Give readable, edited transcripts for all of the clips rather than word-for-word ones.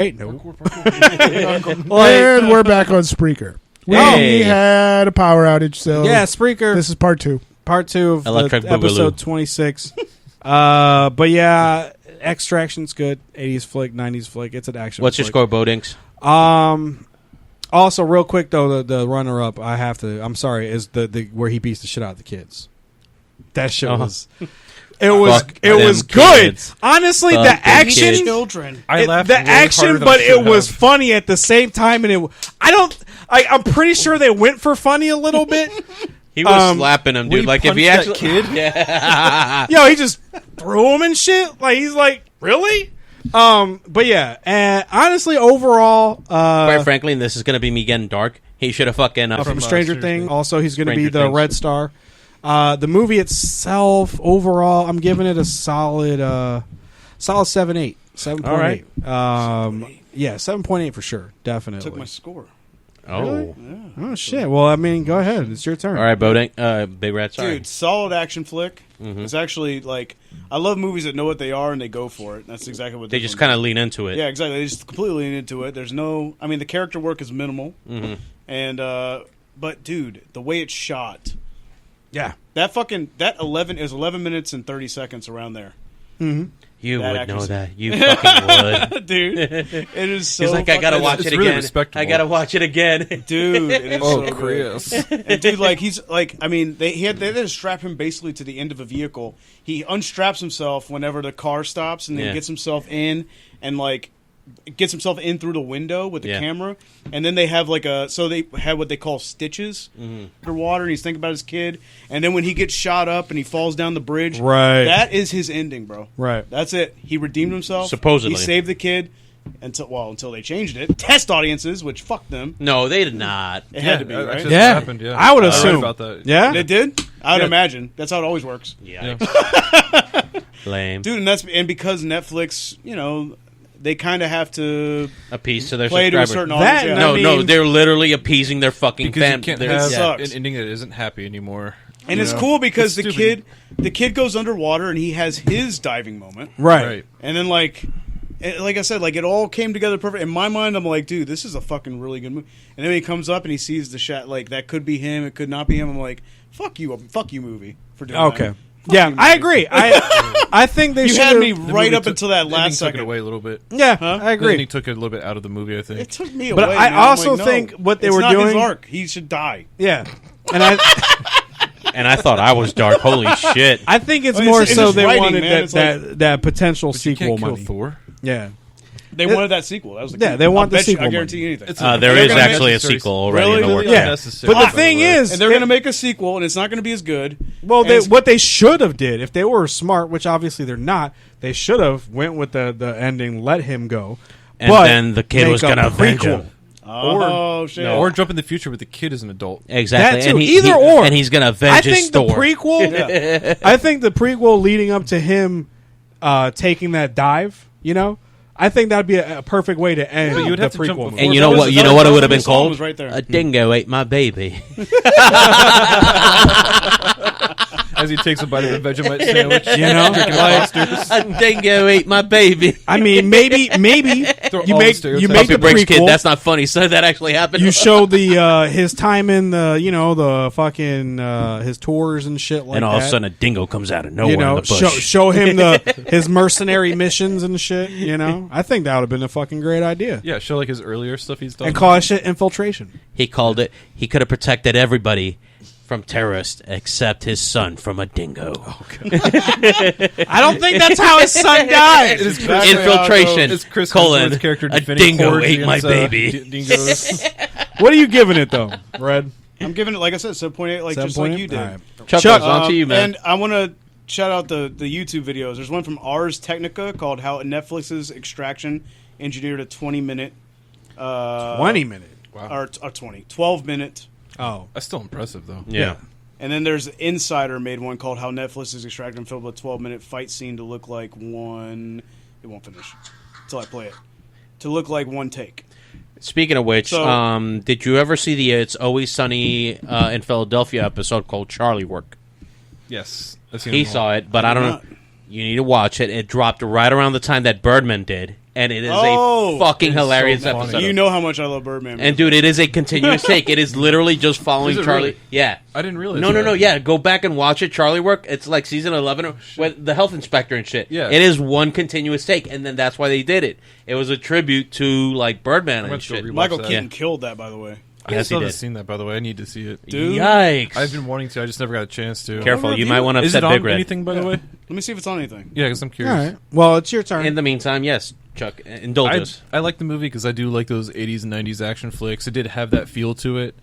Hey, no. And we're back on Spreaker. We had a power outage, so yeah, Spreaker. This is part 2. Part 2 of Electric episode 26. But yeah, Extraction's good. 80s flick, 90s flick. It's an action. What's your score, Bodinks? Also, real quick though, the runner up I'm sorry, is the where he beats the shit out of the kids. That shit was. It was good. Kids. Honestly, Fuck the them action, kids. children. I laughed the way action, harder than but I it should was have. funny at the same time, and I'm pretty sure they went for funny a little bit. He was slapping him, dude. Like if he actually, kid, Yo, he just threw him and shit. Like he's like, really? But yeah, and honestly, overall, quite frankly, and this is gonna be me getting dark. He should have fucking from Stranger Things. Also, he's going to be Stranger the Things. Red Star. The movie itself, overall, I'm giving it a solid 7.8. 7.8. All right. Yeah, 7.8 for sure. Definitely. Took my score. Oh, Oh shit. Well, I mean, go ahead. It's your turn. all right, Bodink, Big Rat. Sorry, Dude, solid action flick. It's actually like I love movies that know what they are and they go for it. That's exactly what they just kind of lean into it. Yeah, exactly. They just completely lean into it. There's no, I mean, the character work is minimal, and but dude, the way it's shot, Yeah. that 11 is 11 minutes and 30 seconds around there. You That would know accuracy. that. You fucking would. Dude, it is so. He's like, I gotta fucking- watch it's it really again. respectable. I gotta watch it again. Dude, it is so good. Chris. And dude, like he's like, I mean, they had to strap him basically to the end of a vehicle. He unstraps himself whenever the car stops, and then Yeah. gets himself in, and like gets himself in through the window with the Yeah. camera. And then they have like they have what they call stitches underwater, and he's thinking about his kid. And then when he gets shot up and he falls down the bridge, Right. that is his ending, bro. Right. That's it. He redeemed himself. Supposedly. he saved the kid. Until they changed it. Test audiences, which fuck them. No, they did not. It had to be, That's right? just Yeah. what happened, yeah. I would I read assume. about that. Yeah. It did? I would Yeah. imagine. That's how it always works. Yeah. Lame. Dude, and because Netflix, you know, they kind of have to A piece to their play to a subscribers. certain That- audience. I No, mean- no, they're literally appeasing their fucking Because fam. you can't their- have sucks. an ending that isn't happy anymore. And you it's know? cool because It's the stupid. kid goes underwater and he has his diving moment. Right. And then like I said, like it all came together perfect. In my mind, I'm like, dude, this is a fucking really good movie. And then when he comes up and he sees the shot, like that could be him, it could not be him. I'm like, fuck you movie for doing Okay. that. Fuck Yeah, you, I movie. agree. I think they You should had me The right movie up until that the ending last took second. it away a little bit. Yeah, Huh? I The ending agree. took it a little bit out of the movie, I think. It took me But away. I man. I'm also like, no, think what they it's were not his doing- arc. He should die. Yeah. And And I thought I was dark. Holy shit. I think it's Well, more it's so just they writing, wanted man. It's that potential But you sequel can't kill money. Thor. Yeah. They wanted that sequel. That was the Yeah, key. they want I'll the bet you- sequel I guarantee you anything. It's There They're is gonna actually a necessary- sequel already in the Really? works. Yeah. Unnecessary, But the by thing way. is, and they're going to make a sequel, and it's not going to be as good. well, And it's- what they should have did if they were smart, which obviously they're not, they should have went with the ending, let him go, And but then the kid make was a gonna avenge prequel. him. Oh, shit. Or jump in the future with the kid as an adult. Exactly. That too. And Either or. And he's going to I avenge his think the store. prequel. I think the prequel leading up to him taking that dive. You know, I think that'd be a perfect way to end But you would the have to jump prequel. before And movie. you know what? You know what it would have been The song called? was right there. A dingo ate my baby. As he takes a bite of a Vegemite sandwich. You know, like, A dingo ate my baby. I mean, maybe Throw you all make the you stereotypes. make Puppy the Breaks kid. prequel. That's not funny. So that actually happened. You show the his time in the the fucking his tours and shit like and all that. of a sudden, a dingo comes out of nowhere you know, in the bush. show him his mercenary missions and shit. You know, I think that would have been a fucking great idea. Yeah, show like his earlier stuff he's done. And call it shit infiltration. He called it. He could have protected everybody from terrorists except his son from a dingo. I don't think that's how his son died. It is Exactly how it Infiltration. It's Chris colon, Hemsworth's character a defending dingo Corgi ate my against, baby. dingoes. What are you giving it though, Red? I'm giving it, like I said, 7.8, like just like you did. All right. Chuck, Chuck, on to you, man. And I want to shout out the YouTube videos. There's one from Ars Technica called How Netflix's Extraction Engineered a 20-minute... 20 minute. Or 12-minute. Oh, That's still impressive, though. yeah. And then there's Insider made one called How Netflix's Extraction filmed a 12-minute fight scene to look like one... It won't finish until I play it. To look like one take. Speaking of which, So- did you ever see the It's Always Sunny in Philadelphia episode called Charlie Work? Yes. I've seen He them all. saw it, but I don't know. not. You need to watch it. It dropped right around the time that Birdman did. and it is Oh, a fucking hilarious so funny. episode. You know how much I love Birdman. And dude, it is a continuous take. It is literally just following Is it Charlie. really? Yeah. I didn't realize. No. that. Yeah, go back and watch it. Charlie work. It's like season 11 with the health inspector and shit. Yeah. It is one continuous take, and then that's why they did it. It was a tribute to like Birdman I'm and gonna go shit. rewatch Michael that. Keaton killed that, by the way. I Yes, still he haven't did. seen that, by the way. I need to see it. Dude. Yikes! I've been wanting to. I just never got a chance to. Careful, you might want to Is upset it Big on Red. anything, by the way? Let me see if it's on anything. Yeah, because I'm All curious. right. Well, it's your turn. In the meantime, yes, Chuck, indulge us. I like the movie because I do like those 80s and 90s action flicks. It did have that feel to it.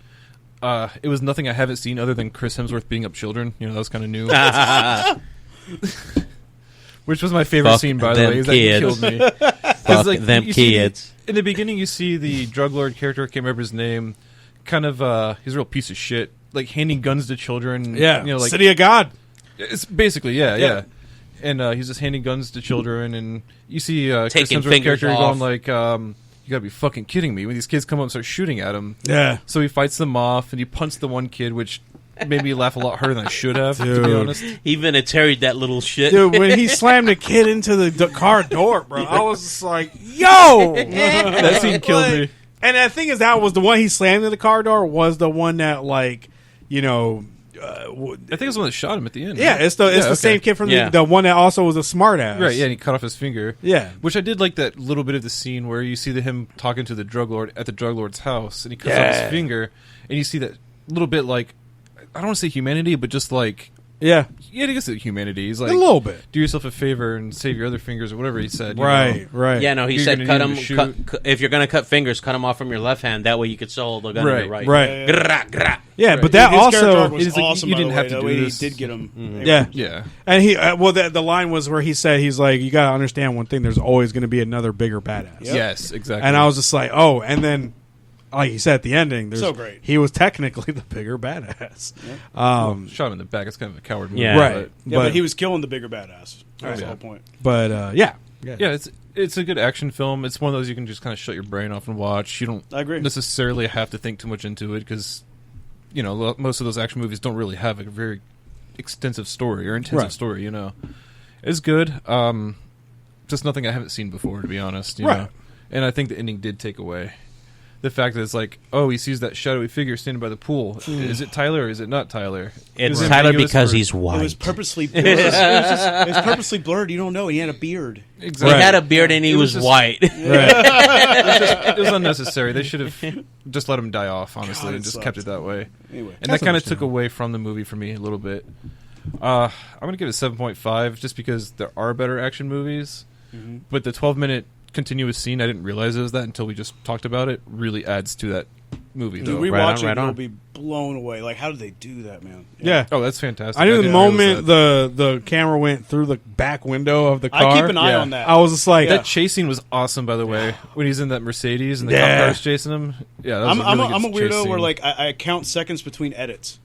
It was nothing I haven't seen other than Chris Hemsworth beating up children. You know, that was kind of new. Which was my favorite Fuck scene, by the them way. Is that kids. killed me. 'Cause, Fuck like, them you see kids. in the beginning, you see the drug lord character, I can't remember his name, kind of, he's a real piece of shit. Like, handing guns to children. yeah, You know, like, City of God. it's basically, yeah. And he's just handing guns to children, and you see Chris Taking Hemsworth's fingers character off. going like, you gotta be fucking kidding me. When these kids come up and start shooting at him. Yeah. So he fights them off, and he punts the one kid, which made me laugh a lot harder than I should have, to be Dude. honest. He Vinatieri'd that little shit. Dude, when he slammed the kid into the car door, bro, I was just like, yo! That scene killed me. And the thing is, that was the one he slammed in the car door was the one that, like, you know... I think it was the one that shot him at the end. yeah, right? it's the okay. same kid from Yeah. the one that also was a smart ass. Right, yeah, and he cut off his finger. Yeah. Which I did like that little bit of the scene where you see him talking to the drug lord at the drug lord's house, and he cuts off Yeah. his finger, and you see that little bit, like, I don't want to say humanity, but just like, Yeah. yeah, I guess it's humanity. He's like, A little bit. do yourself a favor and save your other fingers or whatever he said. you know? Right, right. Yeah, no, he You're said gonna cut need him. to shoot. If you're gonna cut fingers, cut them off from your left hand. That way you could still hold the gun in your right. Right. Grah, grah. Yeah, Right. but that His character also... arc was It is like, awesome. you by the didn't way. have to That do way this. he did get him. Yeah. Yeah. And he... well, the line was where he said, he's like, you got to understand one thing, there's always going to be another bigger badass. Yep. Yes, exactly. And I was just like, oh, and then... Like he said at the ending, there's, So great. he was technically the bigger badass. shot him in the back. It's kind of a coward move. Yeah. Right. Yeah, but he was killing the bigger badass. That was the Yeah. whole point. But yeah. Yeah, it's a good action film. It's one of those you can just kind of shut your brain off and watch. You don't I agree. necessarily have to think too much into it because, you know, most of those action movies don't really have a very extensive story or intensive Right. story. You know, it's good. Just nothing I haven't seen before, to be honest. You Right. know? And I think the ending did take away the fact that it's like, oh, he sees that shadowy figure standing by the pool. Is it Tyler or is it not Tyler? It's Is it Tyler ambiguous because or- he's It was white. purposely blurred. It was purposely blurred. You don't know. He had a beard. He Exactly. had a beard and he It was was just- white. It was unnecessary. They should have just let him die off, honestly, God, and it just sucked. kept it that way. Anyway. And that kind of took away from the movie for me a little bit. I'm going to give it 7.5 just because there are better action movies. Mm-hmm. But the 12-minute continuous scene, I didn't realize it was that until we just talked about it, really adds to that movie, Dude, though. rewatch Right on, it, right you'll on. be blown away. Like, how did they do that, man? Yeah. Oh, that's fantastic. I knew the didn't realize moment that. the camera went through the back window of the car. I keep an eye Yeah. on that. I was just like, That chase scene was awesome, by the way. When he's in that Mercedes and the Yeah. cop car is chasing him. Yeah, that was I'm a really a good chase weirdo scene. where like I count seconds between edits.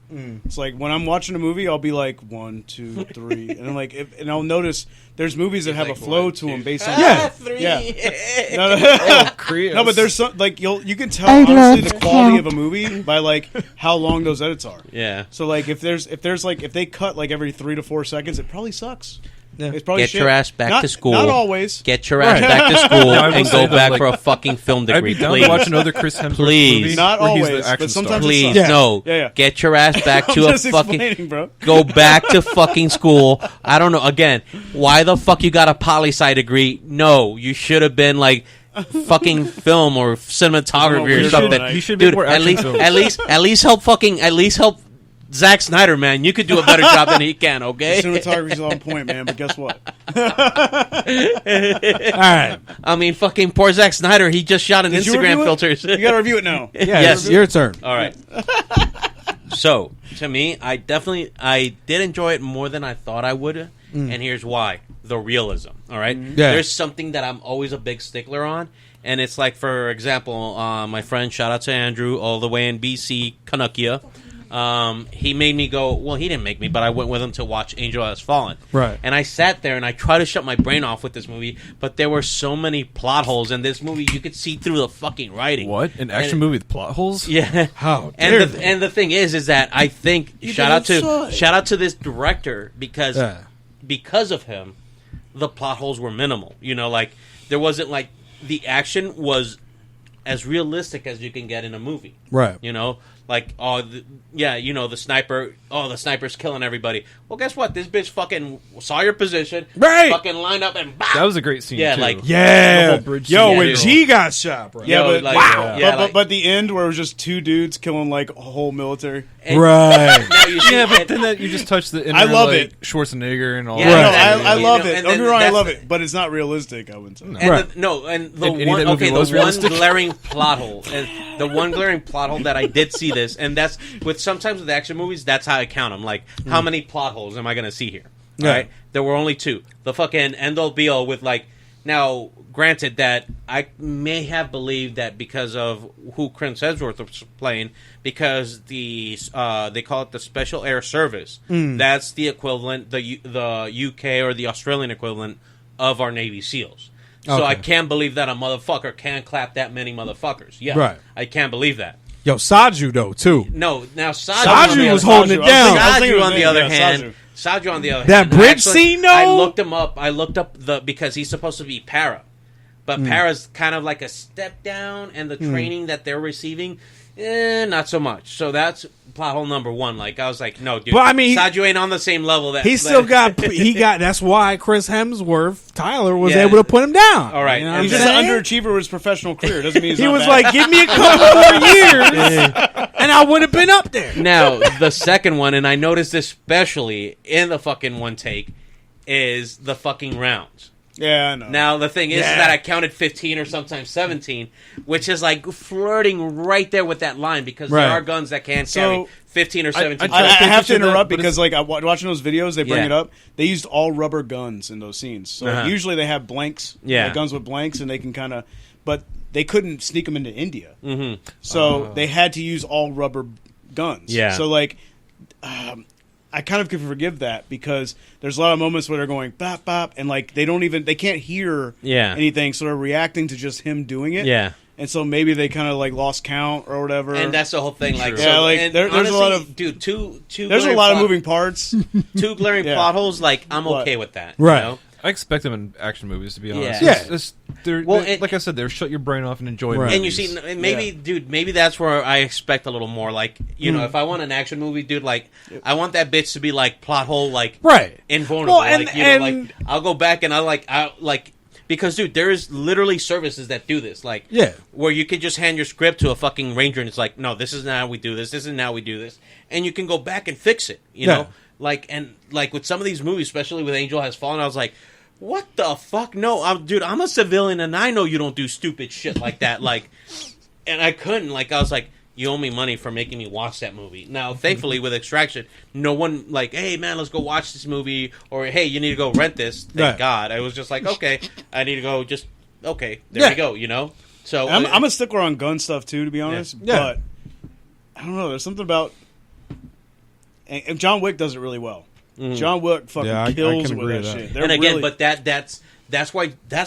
It's like when I'm watching a movie, I'll be like 1, 2, 3, and I'm like, and I'll notice there's movies that have a flow to them based on Yeah. yeah. No, but there's some like you can tell honestly the quality of a movie by like how long those edits are. Yeah. So like if they cut like every 3 to 4 seconds, it probably sucks. Yeah. It's probably Get shit. your ass back Not- to school. Not always. Get your ass back to school I will and say go though, back like, for a fucking film I'd degree, be down please. to watch another Chris Hemsworth Please. movie. Not where he's always, the action but sometimes star. it Please, sucks. no. Yeah. Get your ass back I'm to a just fucking... explaining, bro. Go back to fucking school. I don't know. Again, why the fuck you got a poli-sci degree? No, you should have been like fucking film or cinematography or He something. should- he should be Dude, more at action least, films. at least help Zack Snyder, man. You could do a better job than he can. Okay. Cinematography's on point, man. But guess what? all right. I mean, fucking poor Zack Snyder. He just shot an Did you Instagram review it? filters. You got to review it now. Yeah, Yes. it's your turn. All right. So, to me, I did enjoy it more than I thought I would, and here's why: the realism. All right, Yeah. there's something that I'm always a big stickler on, and it's like, for example, my friend, shout out to Andrew, all the way in BC, Canuckia. He made me go. Well, he didn't make me, but I went with him to watch Angel Has Fallen. Right. And I sat there and I tried to shut my brain off with this movie, but there were so many plot holes in this movie. You could see through the fucking writing. What? An action And- movie with plot holes? Yeah. How dare And they. and the thing is that I think shout didn't out to this director because Yeah. because of him, the plot holes were minimal. You know, like there wasn't like the action was as realistic as you can get in a movie. Right. You know, like, the sniper, the sniper's killing everybody. Well, guess what? This bitch fucking saw your position, right? Fucking lined up and bop! That was a great scene. Yeah, too. like the whole bridge yo, scene. when Yeah, G got shot, bro. Yeah, but like, wow. yeah, But the end where it was just two dudes killing like a whole military. and Right. now you see, Yeah, but and- then that you just touched the inner, I love like, it. Schwarzenegger and all Yeah, No, that. exactly. I love You know, it. and Don't get me then wrong, I that's love the- it, but it's not realistic. I wouldn't say. And Right. the Any one of that movie was realistic. glaring plot hole, and the one glaring plot hole that I did see this, and that's with sometimes with action movies, that's how I count them. Like, how many plot holes am I going to see here? Yeah. Right? There were only two. The fucking end all be all with like. Now, granted that I may have believed that because of who Chris Hemsworth was playing, because they call it the Special Air Service. That's the equivalent, the UK or the Australian equivalent of our Navy SEALs. So Okay. I can't believe that a motherfucker can clap that many motherfuckers. Yeah, Right. I can't believe that. Yo, Saju though too. No, now Saju was Saju holding it down. I was thinking Saju, on of the him, other yeah, hand, Saju on the other That hand. bridge scene, though? I looked him up. I looked up because he's supposed to be para, but para's kind of like a step down, and the training that they're receiving, not so much. So that's plot hole number one. Like I was like, no, dude. But, I mean, Saju ain't on the same level. That He still got. That's why Chris Hemsworth, Tyler, was Yeah. able to put him down. All right. You know what And He's I'm just an saying? underachiever with his professional career. Doesn't mean he's He not was bad. like, give me a couple more years, and I would have been up there. Now, the second one, and I noticed this especially in the fucking one take, is the fucking rounds. Yeah, I know. Now, the thing is Yeah. that I counted 15 or sometimes 17, which is like flirting right there with that line because Right. there are guns that can So, carry 15 or 17. I I have to attention to that, interrupt but because, like, watching those videos, they bring Yeah. it up. They used all rubber guns in those scenes. So Uh-huh. usually they have blanks, Yeah. like guns with blanks, and they can kind of. But they couldn't sneak them into India, Mhm. so they had to use all rubber guns. Yeah. So like, I kind of can forgive that because there's a lot of moments where they're going bop bop, and like they can't hear Yeah. anything, so they're reacting to just him doing it. Yeah. And so maybe they kind of like lost count or whatever. And that's the whole thing. Like, Yeah, so, like, and there's a honestly, lot of- dude. Two. there's a glaring lot of plot- moving parts. Two glaring Yeah. plot holes. Like, I'm What? okay with that. Right. You know? I expect them in action movies, to be honest. Yeah. Well, They're, like I said, they're shut your brain off and enjoy Right. movies. And you see, and maybe, dude, maybe that's where I expect a little more. Like, you know, if I want an action movie, dude, like, I want that bitch to be like plot hole, like, Right. invulnerable. Well, and- like, you know, and- like I'll go back and because, dude, there is literally services that do this, like, Yeah. where you can just hand your script to a fucking ranger and it's like, no, this is not how we do this. This is how we do this, and you can go back and fix it. You Yeah. know, like with some of these movies, especially with Angel Has Fallen, I was like, what the fuck? No, I'm a civilian and I know you don't do stupid shit like that. Like, and I couldn't. Like, I was like, you owe me money for making me watch that movie. Now, thankfully, with Extraction, no one like, hey man, let's go watch this movie, or hey, you need to go rent this. Thank Right. God. I was just like, okay, I need to go. Just okay, there Yeah. we go. You know. So I'm a stickler on gun stuff too, to be honest. Yeah. But I don't know. There's something about and John Wick does it really well. John Wick fucking Yeah, I kills can with agree that with that. shit. They're and again, really- but that's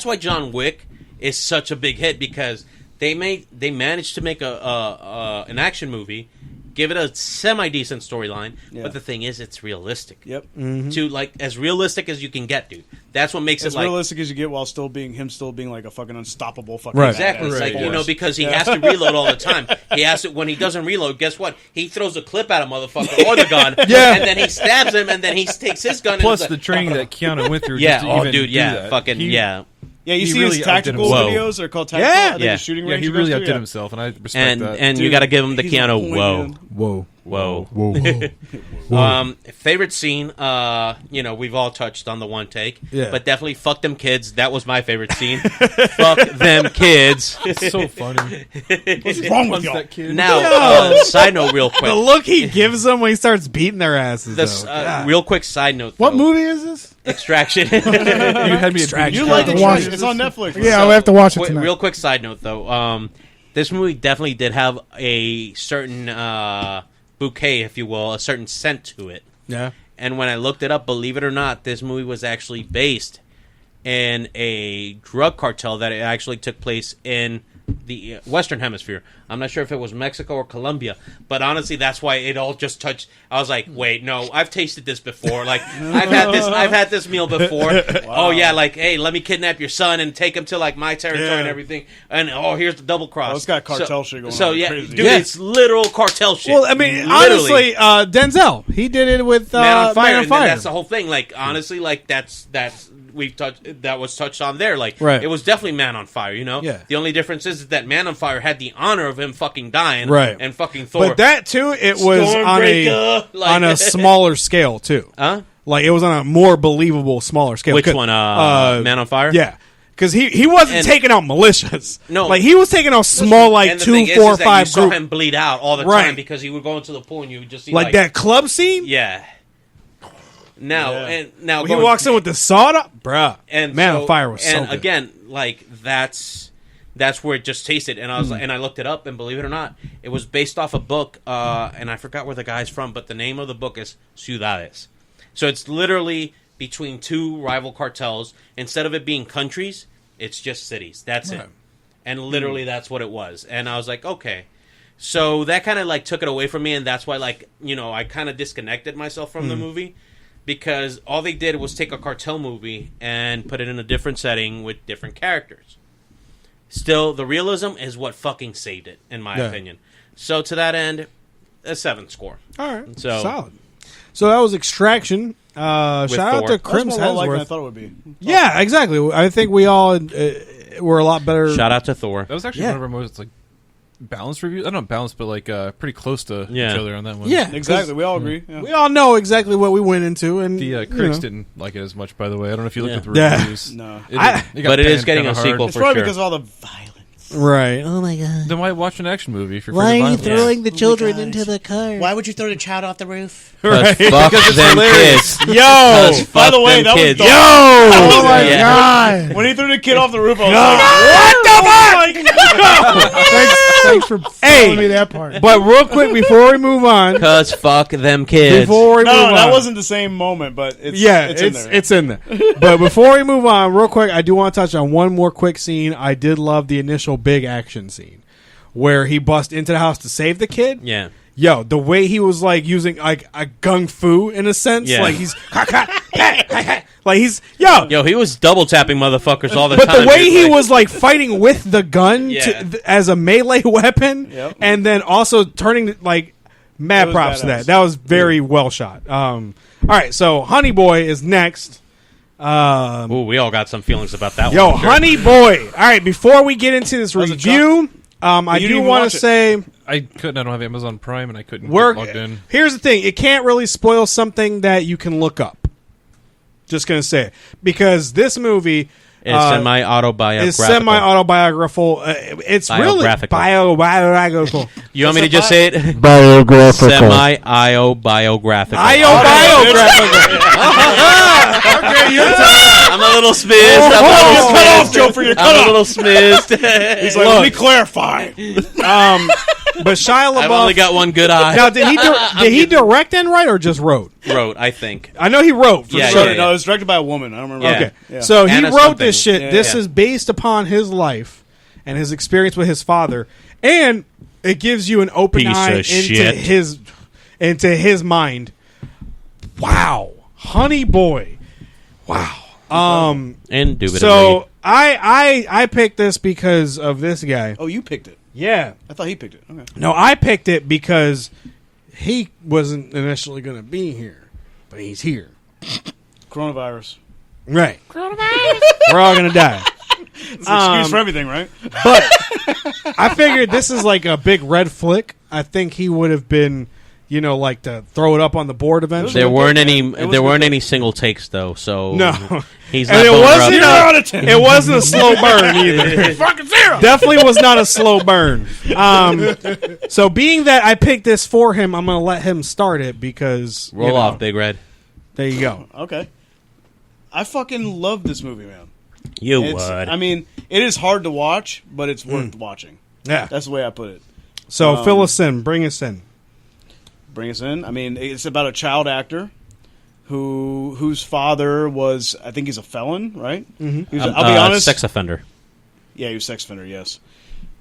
why John Wick is such a big hit because they managed to make an action movie, give it a semi decent storyline, Yeah. but the thing is, it's realistic. Yep. To like as realistic as you can get, dude. That's what makes As it like realistic as you get while still being like a fucking unstoppable fucking Right. exactly. It's badass. like, you know, because he has to reload all the time. He has to when he doesn't reload. Guess what? He throws a clip at a motherfucker or the gun, Yeah. and then he stabs him, and then he takes his gun. Plus and the training that Keanu went through. yeah, just to oh even dude, do yeah, that. fucking He- yeah. Yeah, you He see really his outdid tactical himself. videos. They're called tactical. Yeah. I think Yeah. the shooting Yeah, range he he really goes to, outdid yeah. himself, and I respect And that. and you Dude, got to give him the he's a Keanu. wingman. Whoa. Whoa. Favorite scene, you know, we've all touched on the one take. Yeah. But definitely fuck them kids. That was my favorite scene. Fuck them kids. It's so funny. What's wrong with y'all? That kid. Now, side note real quick. The look he gives them when he starts beating their asses. This, though. God. real quick side note. What though. movie is this? Extraction. You had me at Extraction. You Yeah. like to it? watch It's on Netflix. Yeah, we have to watch it tonight. Real quick side note, though. This movie definitely did have a certain bouquet, if you will, a certain scent to it. Yeah. And when I looked it up, believe it or not, this movie was actually based in a drug cartel that it actually took place in the Western Hemisphere. I'm not sure if it was Mexico or Colombia, but honestly, that's why it all just touched. I was like, wait, no, I've tasted this before. Like, I've had this meal before. Wow. Oh yeah, like, hey, let me kidnap your son and take him to like my territory and everything. And here's the double cross. It's got cartel shit going on. So yeah, crazy. dude, it's literal cartel shit. Well, I mean, Literally. honestly, Denzel, he did it with Man on Fire. Man on And Fire. that's the whole thing. Like, honestly, like that's that was touched on there. Like, Right. it was definitely Man on Fire. You know, Yeah. The only difference is that Man on Fire had the honor of him fucking dying, Right. And fucking Thor. But that too, it was Stormbreaker, like- on a smaller scale too. Huh? Like it was on a more believable, smaller scale. Which one? Man on Fire. Yeah, because he wasn't And- taking out militias. No. like he was taking out small, like And the 2, thing is 4, that 5 you saw group. him bleed out all the Right. time because he would go into the pool and you would just see Like that club scene. Yeah. Now and now When he walks in with the soda, bruh. and Man so- on Fire was so and good. again, like that's where it just tasted. And I was like, and I looked it up, and believe it or not, it was based off a book, and I forgot where the guy's from, but the name of the book is Ciudades. So it's literally between two rival cartels. Instead of it being countries, it's just cities. That's it. And literally, that's what it was. And I was like, okay. So that kind of like took it away from me, and that's why, like, you know, I kind of disconnected myself from the movie. Because all they did was take a cartel movie and put it in a different setting with different characters. Still, the realism is what fucking saved it, in my opinion. So to that end, a 7 score. All right, So- solid. So that was Extraction. Shout out Thor. to That's Crims That's more well-liked than I Hemsworth. thought it would be. Yeah, exactly. I think we all were a lot better. Shout out to Thor. That was actually Yeah. one of our most like balanced reviews. I don't know balanced, but like pretty close to Yeah. each other on that one. Yeah, Exactly. We all agree. Yeah. We all know exactly what we went into, and The critics didn't like it as much, by the way. I don't know if you looked Yeah. at the Yeah. reviews. No. I- But it is getting a sequel It's for probably sure. because of all the violence. right. Oh my god. Then why watch an action movie if you're Why afraid are of you violence? throwing the children guys. into the car? Why would you throw the child off the roof? Right. Fuck them kids. Yo, By By the way, that was kids. the- oh my Yeah. god! When he threw the kid off the roof, I was like, Thanks for telling me that part. But real quick before we move on, Cause fuck them kids. before we no, move no, on, that wasn't the same moment, but it's in there. it's in there. But before we move on, real quick, I do want to touch on one more quick scene. I did love the initial big action scene where he bust into the house to save the kid. Yeah. Yo, the way he was like using like a gung fu in a sense, Yeah. like he's like he's Yo, he was double tapping motherfuckers all the but time. the way dude. he Like, was like fighting with the gun Yeah. as a melee weapon, Yep. and then also turning like mad It was props to badass. that. That was very well shot. All right, so Honey Boy is next. Ooh, we all got some feelings about that Yo, one. for sure. Honey Boy. All right, before we get into this was a review, I You didn't do even want watch to it. say I couldn't. I don't have Amazon Prime, and I couldn't we're get logged in. here's the thing: it can't really spoil something that you can look up. Just gonna say it because this movie It's semi-autobiographical. is semi-autobiographical. It's really Biographical. biographical. You want me to just say it? Biographical. Semi-autobiographical. Biographical. I'm a little smizzed. cut I'm off, Joe, for your cut a off. little smizzed. He's like, let me clarify. But Shia LaBeouf. I've only got one good eye. Now, did he direct and write or just wrote? Wrote, I think. I know he wrote. For Yeah, sure. yeah, No, it was directed by a woman. I don't remember. Yeah. Okay. Yeah. So he Anna wrote something. this shit. Yeah, This yeah. is based upon his life and his experience with his father, and it gives you an open Piece eye of shit. into his mind. Wow, Honey Boy. Wow. Indubitably. So I picked this because of this guy. Oh, you picked it. Yeah. I thought he picked it. Okay. No, I picked it because he wasn't initially going to be here, but he's here. Coronavirus. Right. Coronavirus. We're all going to die. It's an excuse for everything, right? But I figured this is like a big red flick. I think he would have been, like to throw it up on the board eventually. there weren't any. It was There weren't good. any single takes though. So No. he's And not. it going wasn't rough. it wasn't a slow burn either. Fucking zero. Definitely was not a slow burn. So being that I picked this for him, I'm going to let him start it because Roll off, Big Red. There you go. Okay. I fucking love this movie, man. You It's, would. I mean, it is hard to watch, but it's worth watching. Yeah. That's the way I put it. So fill us in. Bring us in. Bring us in. I mean, it's about a child actor whose father was, I think he's a felon, right? Mm-hmm. I'll be honest. Sex offender. Yeah, he was a sex offender, yes.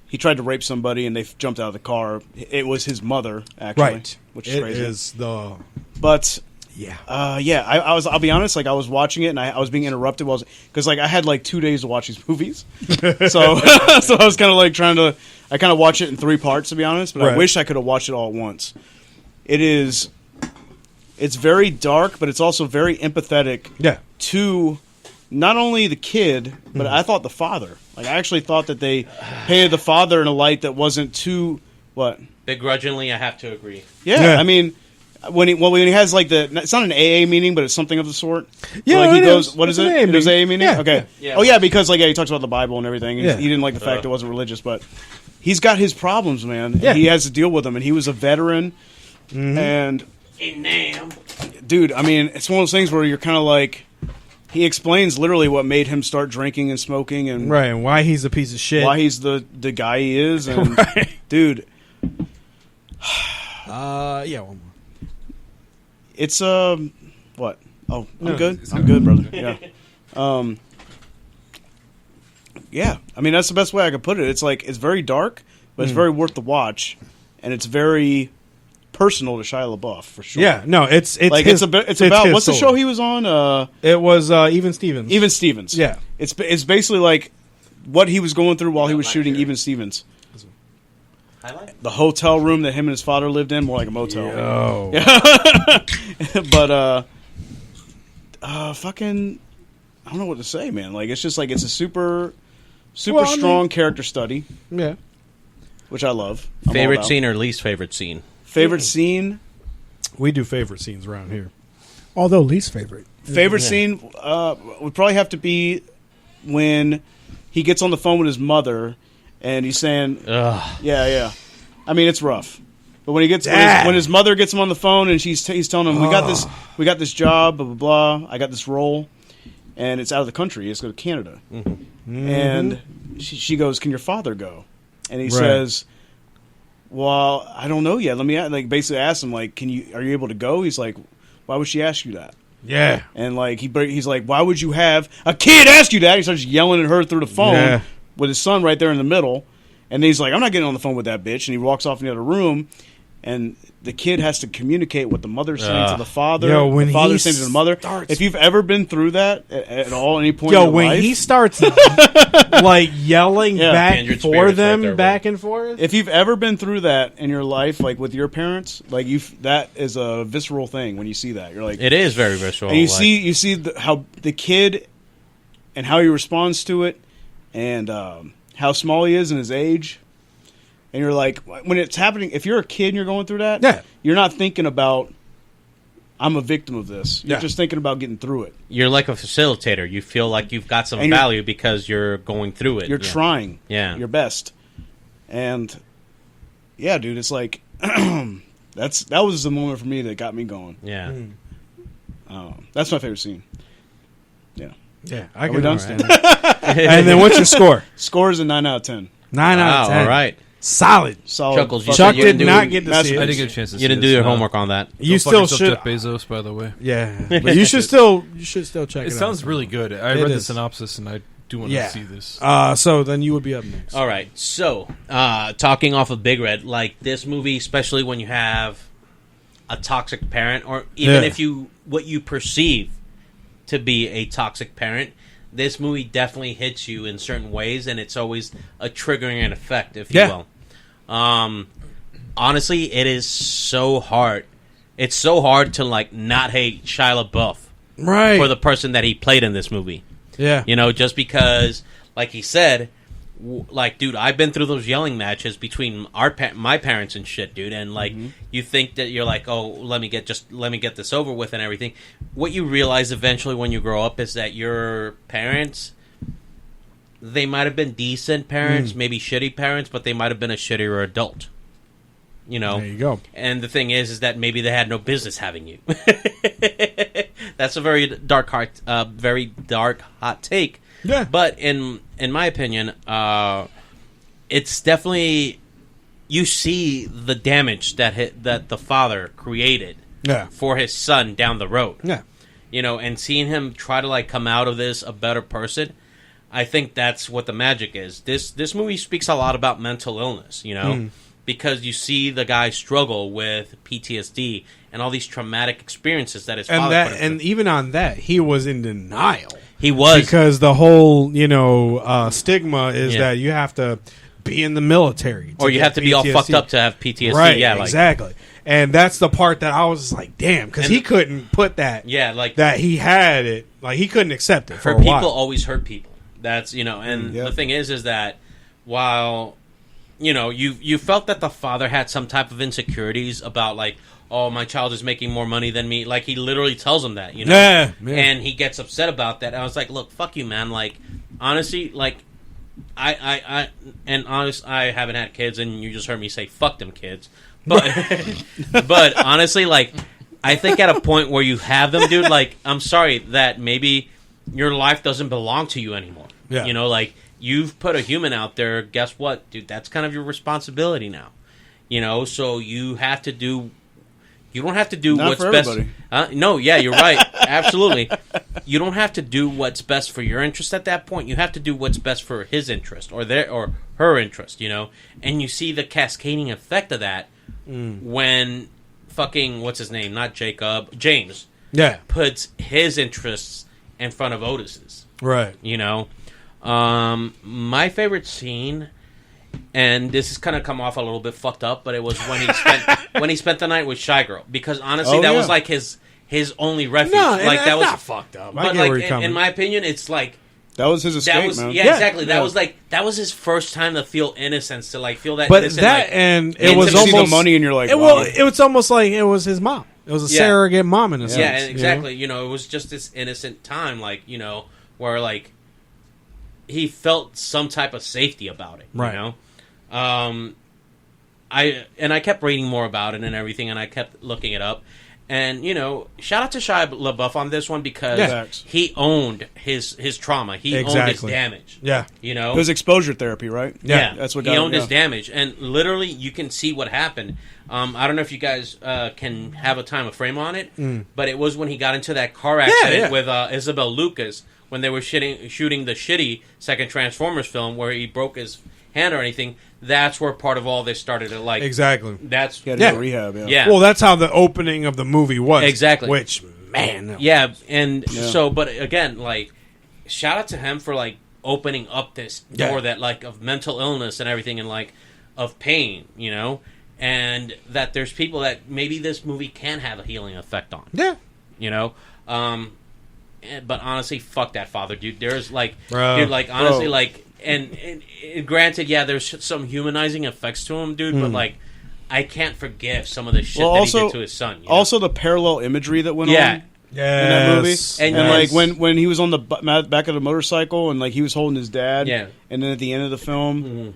he tried to rape somebody and they jumped out of the car. It was his mother, actually, Right. which is It crazy. is the But yeah. I'll be honest. Like I was watching it and I was being interrupted because like I had like 2 days to watch these movies, so so I was kind of like I kind of watch it in 3 parts to be honest. But I Right. wish I could have watched it all at once. It's very dark, but it's also very empathetic Yeah. to not only the kid, but I thought the father. Like I actually thought that they painted the father in a light that wasn't too what. Begrudgingly, I have to agree. Yeah, Yeah. I mean, when he has like it's not an AA meaning, but it's something of the sort. Yeah, like he it goes, is. what It's is an it? AA It was meaning. AA meaning. Yeah. Okay. Yeah. Oh yeah, because like he talks about the Bible and everything. Yeah. He didn't like the fact it wasn't religious, but he's got his problems, man. Yeah. He has to deal with them, and he was a veteran. And dude, I mean, it's one of those things where you're kind of like, he explains literally what made him start drinking and smoking, and Right, and why he's a piece of shit. why he's the guy he is. And Right. dude, Yeah, one more. it's what? Oh, I'm No, good. it's I'm not- good, brother. Yeah. Yeah. I mean, that's the best way I could put it. It's like it's very dark, but it's very worth the watch, and it's very personal to Shia LaBeouf for sure. Yeah, no, it's like his, it's about his what's the story. show he was on? It was Even Stevens. Even Stevens. Yeah. It's basically like what he was going through while he was shooting Even Stevens. Highlight? The hotel room that him and his father lived in, more like a motel. Oh, But fucking, I don't know what to say, man. Like it's just like it's a super Well, I mean- strong character study, yeah. which I love. I'm all Favorite about. scene or least favorite scene? Favorite scene. We do favorite scenes around here. Although least favorite. Favorite scene would probably have to be when he gets on the phone with his mother and he's saying, Ugh. "Yeah." I mean, it's rough. But when he gets Dad. when his mother gets him on the phone and he's telling him, "We got this job, blah blah blah. I got this role, and it's out of the country. It's go to Canada." And she goes, "Can your father go?" And he says, "Well, I don't know yet. Let me like basically ask him like, are you able to go?" He's like, "Why would she ask you that?" Yeah. And like he's like, "Why would you have a kid ask you that?" He starts yelling at her through the phone Yeah. with his son right there in the middle. And he's like, "I'm not getting on the phone with that bitch." And he walks off in the other room. And the kid has to communicate what the mother's saying to the father. Yo, when the father's he saying to the mother. starts- If you've ever been through that at all, any point Yo, in your when life, he starts like yelling Yeah. back Kindred for spirits them, right there, back and forth. if you've ever been through that in your life, like with your parents, like that is a visceral thing. When you see that, you're like, It is very visceral. and you like- see how the kid and how he responds to it, and how small he is in his age. And you're like, when it's happening, if you're a kid and you're going through that, Yeah. you're not thinking about, I'm a victim of this. You're Yeah. just thinking about getting through it. You're like a facilitator. You feel like you've got some And you're- value because you're going through it. You're Yeah. trying Yeah. your best. And yeah, dude, it's like that was the moment for me that got me going. Yeah. That's my favorite scene. Yeah. Yeah, I we can done? understand that. And then what's your score? Score is a 9 out of 10. 9 out of Wow, 10. all right. Solid. Solid. Chuckles, you fucking- Chuck you did didn't do- not get to That's see what I it. didn't get a chance to see You didn't this, do your no. homework on that. You Go still fuck yourself, should. Jeff Bezos, by the way. Yeah, but you should still check it It out. sounds really good. I It read the is. synopsis and I do want Yeah. to see this. So then you would be up next. All right. So, talking off of Big Red, like this movie, especially when you have a toxic parent, or even Yeah. if what you perceive to be a toxic parent, this movie definitely hits you in certain ways, and it's always a triggering effect, if you Yeah. will. Honestly, it is so hard. It's so hard to like not hate Shia LaBeouf Right. for the person that he played in this movie. yeah. You know, just because, like he said, like, dude, I've been through those yelling matches between my parents and shit, dude. And like, you think that you're like, oh, let me get this over with and everything. What you realize eventually when you grow up is that your parents, they might have been decent parents, maybe shitty parents, but they might have been a shittier adult. You know, There you go. and the thing is that maybe they had no business having you. That's a very dark, hot take. Yeah. But in my opinion, it's definitely, you see the damage that the father created Yeah. for his son down the road. Yeah. You know, and seeing him try to like come out of this a better person. I think that's what the magic is. This movie speaks a lot about mental illness, you know, because you see the guy struggle with PTSD and all these traumatic experiences that his father put him and through. even on that, he was in denial. He was. Because the whole, stigma is Yeah. that you have to be in the military. Or you get have to be all PTSD. fucked up to have PTSD. Right, yeah, like, exactly. And that's the part that I was just like, damn, because And- he couldn't put that. Yeah, like That he had it. Like, he couldn't accept it for a people while. always hurt people. That's, and Yep. the thing is that while, you felt that the father had some type of insecurities about, like, oh, my child is making more money than me. Like, he literally tells him that, Yeah. And he gets upset about that. And I was like, look, fuck you, man. Like, honestly, like, I haven't had kids, and you just heard me say, fuck them kids. But, but honestly, like, I think at a point where you have them, dude, like, I'm sorry that maybe your life doesn't belong to you anymore. Yeah. Like, you've put a human out there. Guess what, dude? That's kind of your responsibility now. So you have to do. You don't have to do Not what's for best. everybody. No, yeah, you're right. Absolutely. You don't have to do what's best for your interest at that point. You have to do what's best for his interest or her interest. And you see the cascading effect of that when fucking what's his name? Not Jacob, James. Yeah. Puts his interests in front of Otis's. Right. My favorite scene, and this is kind of come off a little bit fucked up, but it was when he spent the night with Shy Girl, because honestly, that was like his only refuge. No, like that was not fucked up. I But get like where you're coming. in my opinion, it's like That was his escape, that was man. yeah, exactly. Yeah. That was his first time to feel innocence, to like feel that. But innocent, that like, and it was intimacy. See the almost money, and you're like, It, wow. well, it was almost like it was his mom. It was a Yeah. surrogate mom in a sense. Yeah, exactly. It was just this innocent time, like where like he felt some type of safety about it. Right. I kept reading more about it and everything, and I kept looking it up. And shout out to Shia LaBeouf on this one, because Yeah. he owned his trauma. He owned his Exactly. damage. Yeah. It was exposure therapy, right? Yeah, that's what he got owned him, his damage, and literally you can see what happened. I don't know if you guys can have a time of frame on it, but it was when he got into that car accident with Isabel Lucas when they were shooting the shitty second Transformers film where he broke his hand or anything. That's where part of all this started. To like Exactly. That's He had to go to rehab. yeah. Well, that's how the opening of the movie was. Exactly. Which, man. that Yeah, and Yeah. so, but again, like, shout out to him for like opening up this door Yeah. that like of mental illness and everything, and like of pain, and that there's people that maybe this movie can have a healing effect on, Yeah. But honestly, fuck that father, dude. There's like, Bro. dude, like honestly, Bro. like, and granted, yeah, there's some humanizing effects to him, dude, but like, I can't forgive some of the shit that he did to his son. Also, the parallel imagery that went on. yeah. Yeah. In that movie, And and yes. like when he was on the back of the motorcycle, and like he was holding his dad, Yeah. and then at the end of the film,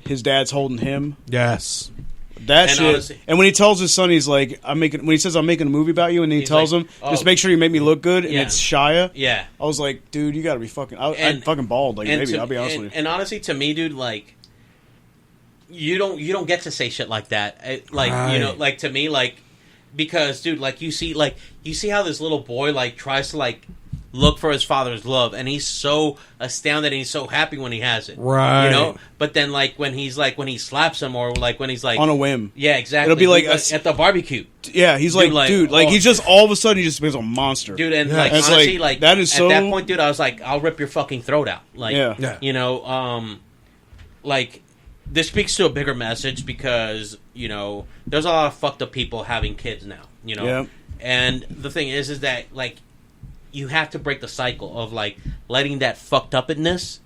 his dad's holding him. Yes. That And shit. honestly- And when he tells his son, he's like, "I'm making." When he says, "I'm making a movie about you," and then he He's tells like, him, "Oh." "Just make sure you make me look good," and Yeah. it's Shia. Yeah. I was like, "Dude, you got to be fucking." I And- fucking bald. Like And maybe to- I'll be honest and, with you. and honestly, to me, dude, like you don't get to say shit like that. Like Right. like to me, like because, dude, like you see how this little boy like tries to like look for his father's love, and he's so astounded and he's so happy when he has it, Right. But then like when he slaps him, or like when he's like On a whim. yeah, exactly. It'll be like at the barbecue, Yeah, he's Dude, like, like, dude, like oh. he's just all of a sudden he just becomes a monster, dude. And Yeah. like It's honestly, like, like that is at so- that point, dude, I was like, I'll rip your fucking throat out, like Yeah. Yeah. like this speaks to a bigger message, because there's a lot of fucked up people having kids now, Yeah. and the thing is that like you have to break the cycle of like letting that fucked upness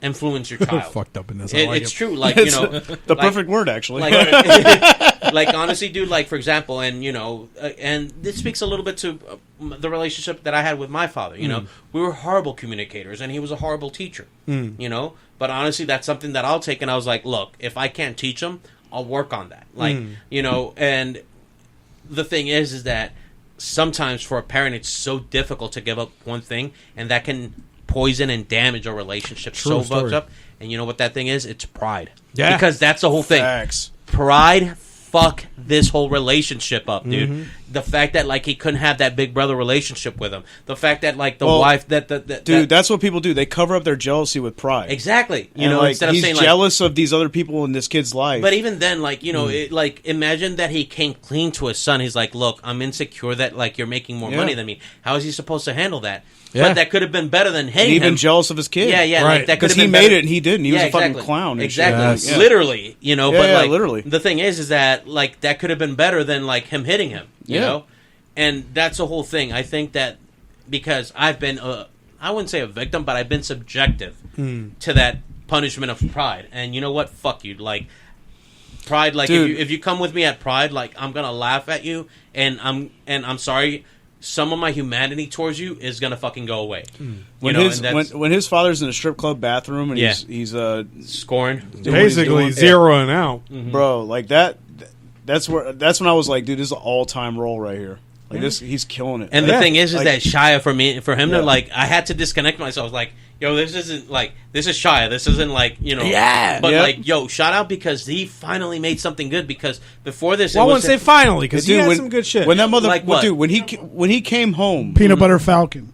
influence your child. Fucked up in this. It's true, like It's the like- perfect word, actually. like, like honestly, dude, like for example, and and this speaks a little bit to the relationship that I had with my father. We were horrible communicators, and he was a horrible teacher. But honestly, that's something that I'll take, and I was like, look, if I can't teach him, I'll work on that. Like and the thing is that sometimes for a parent, it's so difficult to give up one thing, and that can poison and damage a relationship True so story. fucked up. And you know what that thing is? It's pride. Yeah. Because that's the whole thing. Facts. Pride fuck this whole relationship up, dude. the fact that like he couldn't have that big brother relationship with him, the fact that like the wife dude, that's what people do. They cover up their jealousy with pride. Exactly. You And, know, like, instead of he's saying jealous of these other people in this kid's life. But even then, like, you know, like imagine that he came clean to his son. He's like, look, I'm insecure that like you're making more money than me. How is he supposed to handle that? Yeah. But that could have been better than hating and even him. jealous of his kid. Yeah, Right. like, that could Because have he been made better. it and he didn't. He was a fucking exactly. clown. And Exactly. Yes. Yeah. Literally, you know. Yeah, but yeah, like, literally. the thing is that like that could have been better than like him hitting him. You know, and that's the whole thing. I think that because I've been, I wouldn't say a victim, but I've been subjective to that punishment of pride. And you know what? Fuck you. Like pride. Like if you come with me at pride, like I'm gonna laugh at you, and I'm sorry. Some of my humanity towards you is gonna fucking go away. When his father's in a strip club bathroom and he's scoring, Basically zeroing out. bro, like that. That's when I was like, dude, this is an all-time role right here. Like this, he's killing it. And the thing is like, that Shia for him to like, I had to disconnect myself. I was like, yo, this isn't like, this is Shia. This isn't like, you know, but like, yo, shout out because he finally made something good. Because before this, Well, I wouldn't say finally because he had some good shit. When that mother, Like what? dude, when he came home, Peanut Butter Falcon.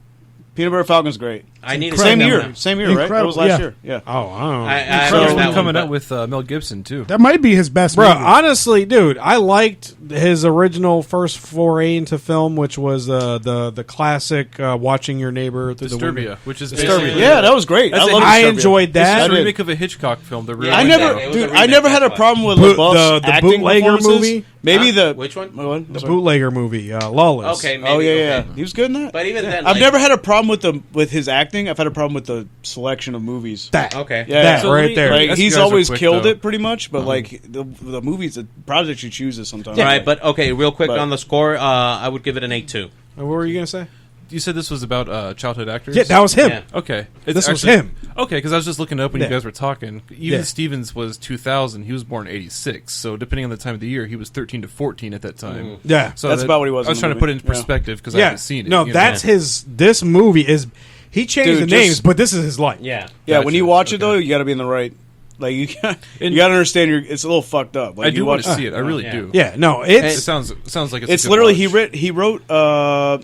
Peanut Butter Falcon's great. I need Same to year, right? right? That was last year. Yeah. Oh, I don't know. I There's heard one that coming one, out with Mel Gibson too. That might be his best Bro, movie. honestly, dude, I liked his original first foray into film, which was the classic watching your neighbor through the window. Disturbia, which is Disturbia. basically Yeah, that was great. That's I a- love I Disturbia. enjoyed that. It's I a did. remake of a Hitchcock film. That really Yeah, I It was never, a dude. remake, I never had a that's problem with Boot- LaBeouf's the acting bootlegger performances. movie? Maybe the Which one? The bootlegger movie, Lawless. Okay, maybe. Oh yeah, okay. yeah. He was good in that. But even then, I've like, never had a problem with his acting. I've had a problem with the selection of movies. That. Okay. Yeah, That So right let me- there. Like, Ask he's you guys real always quick, killed though. it pretty much, but like the movies, the projects he chooses sometimes. All right, but okay, real quick But- on the score, I would give it an 8-2. What were you gonna say? You said this was about childhood actors. Yeah, that was him. Yeah. Okay, This was him. Okay, because I was just looking up when Yeah. you guys were talking. Even Yeah. Stevens was 2000. He was born in 86. So depending on the time of the year, he was 13 to 14 at that time. Yeah. So That's about what he was I was in trying the to put it movie. in perspective because I Yeah. haven't seen it. No, you know? that's his. This movie is. He changed Dude, the just- names, but this is his life. Yeah. Yeah, when Gotcha. you watch it Okay. though, you got to be in the right. Like you got to understand. It's a little fucked up. Like I do you want watch to see it. I really Yeah. do. Yeah. No, It it's. sounds like it's. It's a good literally watch. he wrote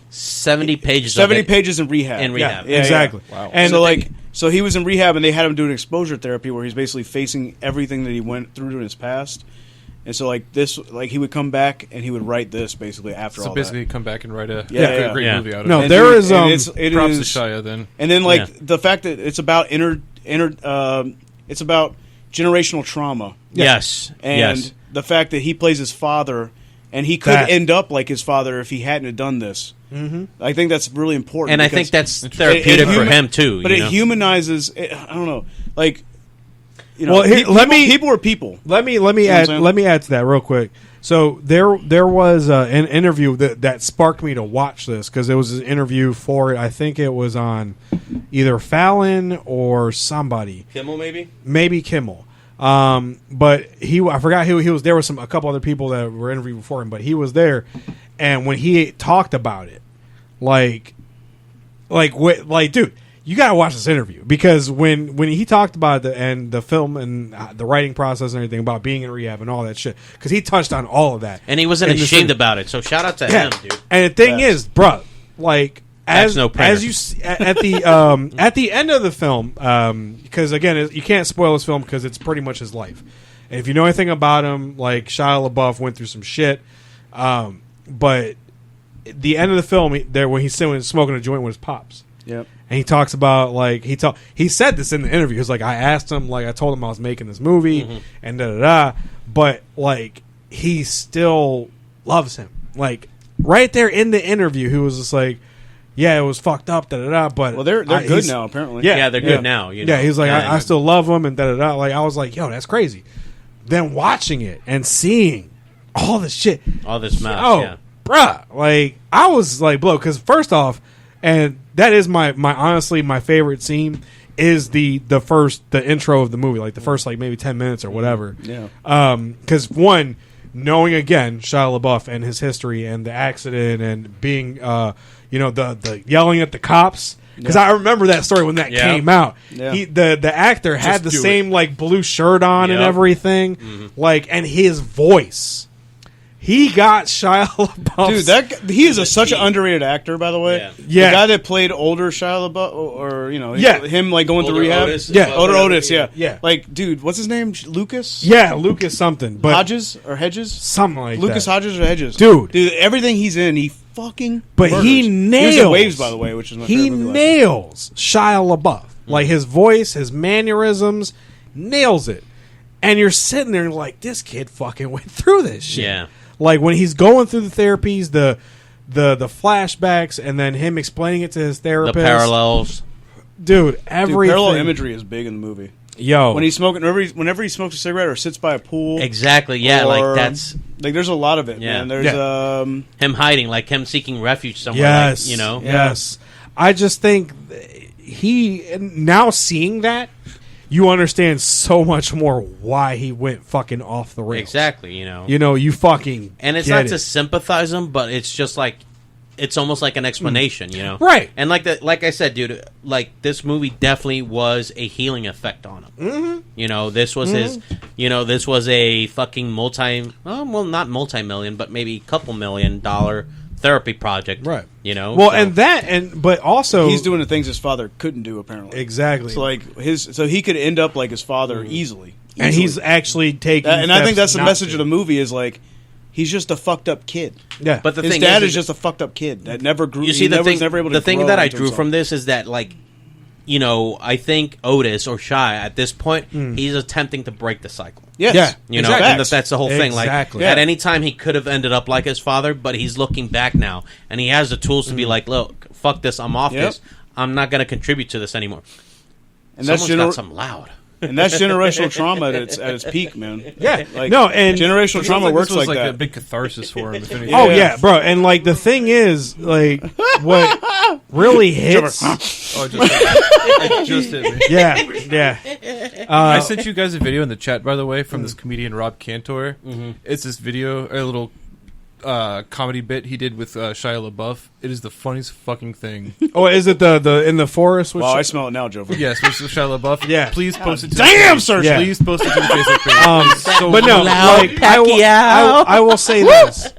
70 pages 70 of it. pages in rehab. In rehab. Yeah, exactly. Wow. And so so he was in rehab and they had him doing exposure therapy where he's basically facing everything that he went through in his past. And so like this, like he would come back and he would write this basically after So all basically, that. come back and write a Yeah. great Yeah. movie out of No, it. And there dude, is, and it Props is- to Shia then. And then like Yeah. the fact that it's about it's about generational trauma. Yes. And yes. the fact that he plays his father, and he could That- end up like his father if he hadn't have done this. Mm-hmm. I think that's really important. And I because think that's it therapeutic for human- him, too. But you it know? humanizes. I don't know, like you know, Well, here- people are people. Let me know what I'm add saying? let me add to that real quick. So there was an interview that sparked me to watch this because it was an interview for it. I think it was on either Fallon or somebody, Kimmel, maybe? maybe Kimmel. But I forgot who he was. There was a couple other people that were interviewed before him, but he was there. And when he talked about it, like, dude, you gotta watch this interview because when he talked about the film and the writing process and everything about being in rehab and all that shit, because he touched on all of that, And he wasn't in this ashamed interview. about it. So shout out to Yeah. him, dude. And the thing is, bruh, like That's no prayer. as you at the at the end of the film, because again, you can't spoil this film because it's pretty much his life. And if you know anything about him, like Shia LaBeouf went through some shit, but at the end of the film, when he's smoking a joint with his pops. Yep. And he talks about like he said this in the interview. He's like, I asked him, like I told him I was making this movie and da da da, but like he still loves him. Like right there in the interview, he was just like, yeah, it was fucked up, da da da. But Well, they're good he's- now apparently. Yeah, they're good now. You know? Yeah, he's like, Yeah, I still love him and da da da. Like I was like, yo, that's crazy. Then watching it and seeing all the shit, all this mouth. oh, Yeah. bruh, like I was like blown because first off, and that is my honestly my favorite scene is the intro of the movie, like the first like maybe 10 minutes or whatever. Yeah. Because one, knowing again Shia LaBeouf and his history and the accident and being the yelling at the cops. Because I remember that story when that Yeah. came out. Yeah. The actor had the do same like blue shirt on and Yep. everything, like, and his voice He got Shia LaBeouf. Dude, he is such an underrated actor, by the way. Yeah. The guy that played older Shia LaBeouf, or him like going Older through rehab. Otis, Yeah. Older Otis, yeah. Yeah. Like, dude, what's his name? Lucas? Yeah, Lucas something, but Hodges or Hedges? something like Lucas that. Hodges or Hedges? Dude. Everything he's in, he fucking But murders. he He was in nails. Waves, by the way, which is my He favorite movie last nails Shia LaBeouf. Like his voice, his mannerisms, nails it. And you're sitting there and like, this kid fucking went through this shit. Yeah. Like when he's going through the therapies, the flashbacks, and then him explaining it to his The therapist. parallels. Dude, Dude, everything. parallel imagery is big in the movie. Yo. When he's smoking, whenever he smokes a cigarette or sits by a pool, Exactly. Yeah. or, Like that's like there's a lot of it, Yeah. man. There's him hiding, like him seeking refuge somewhere. Yes. Like, you know. Yes. I just think now seeing that, you understand so much more why he went fucking off the rails. Exactly. You know. You fucking And it's get not it. to sympathize him, but it's just like it's almost like an explanation, you know? Right. And like I said, dude, like this movie definitely was a healing effect on him. Mm-hmm. You know, this was his. You know, this was a fucking not multi-million, but maybe couple $1 million therapy project. Right. You know. Well, So- but also he's doing the things his father couldn't do apparently. exactly. So he could end up like his father easily. and he's actually taking. And I think steps that's the not message to. of the movie is like he's just a fucked up kid. Yeah, But the His thing dad is is just a fucked up kid that never grew. You see, he the never, thing, was never able to the thing grow that I into drew himself. from this is that, like, you know, I think Otis or Shy at this point, he's attempting to break the cycle. Yes. Yeah. You know, Exactly. and that's the whole thing. Like, Exactly. at Yeah. any time he could have ended up like his father, but he's looking back now, and he has the tools to be like, look, fuck this, I'm off Yep. this. I'm not going to contribute to this anymore. and that's Someone's got some loud. and that's generational trauma at its peak, man. yeah. Like, no, and generational It trauma sounds works this was like that. a big catharsis for him. If anything. oh Yeah. yeah, bro, and like the thing is, like what really hits. Oh, it just hit me. Yeah. I sent you guys a video in the chat, by the way, from this comedian Rob Cantor. It's this video, a little comedy bit he did with Shia LaBeouf. It is the funniest fucking thing. Oh, is it the in the forest? With Wow, I smell it now, Joe. Yes, with Shia LaBeouf. Yeah. Please post it to Damn, the sir. Yeah. Please post it to the Facebook page. So but no, loud, like I will, Pacquiao. I will say this.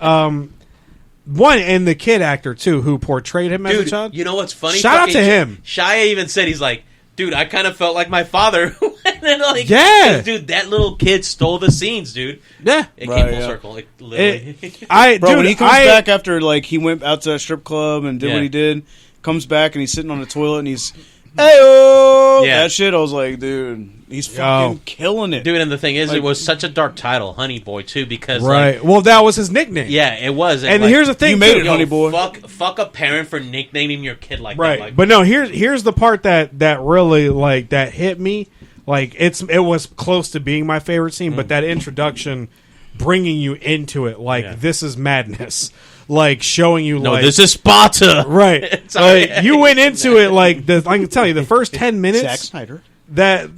One and the kid actor too, who portrayed him as a Dude, child. you know what's funny? Shout out Fucking to him. Shia even said, he's like, dude, I kind of felt like my father. And then, like, Yeah. dude, that little kid stole the scenes, dude. Yeah, It Right, came full yeah. circle. It literally. Bro, when he comes I- back after like he went out to a strip club and did Yeah. what he did, comes back and he's sitting on the toilet and he's hey Yeah. that shit. I was like, dude, he's fucking killing it. Dude, and the thing is, Like- it was such a dark title, Honey Boy, too, because, right. like, Well, that was his nickname. yeah, it was. And like, here's the thing, you made too. it, Honey Boy. Fuck a parent for nicknaming your kid like Right, that. Like, but no. Here's the part that really like that hit me. Like it was close to being my favorite scene, but that introduction, bringing you into it, like Yeah. this is madness, like showing you no, like this is Sparta. right. It's all right. Like, you went into it like I can tell you the first 10 minutes Zack Snyder that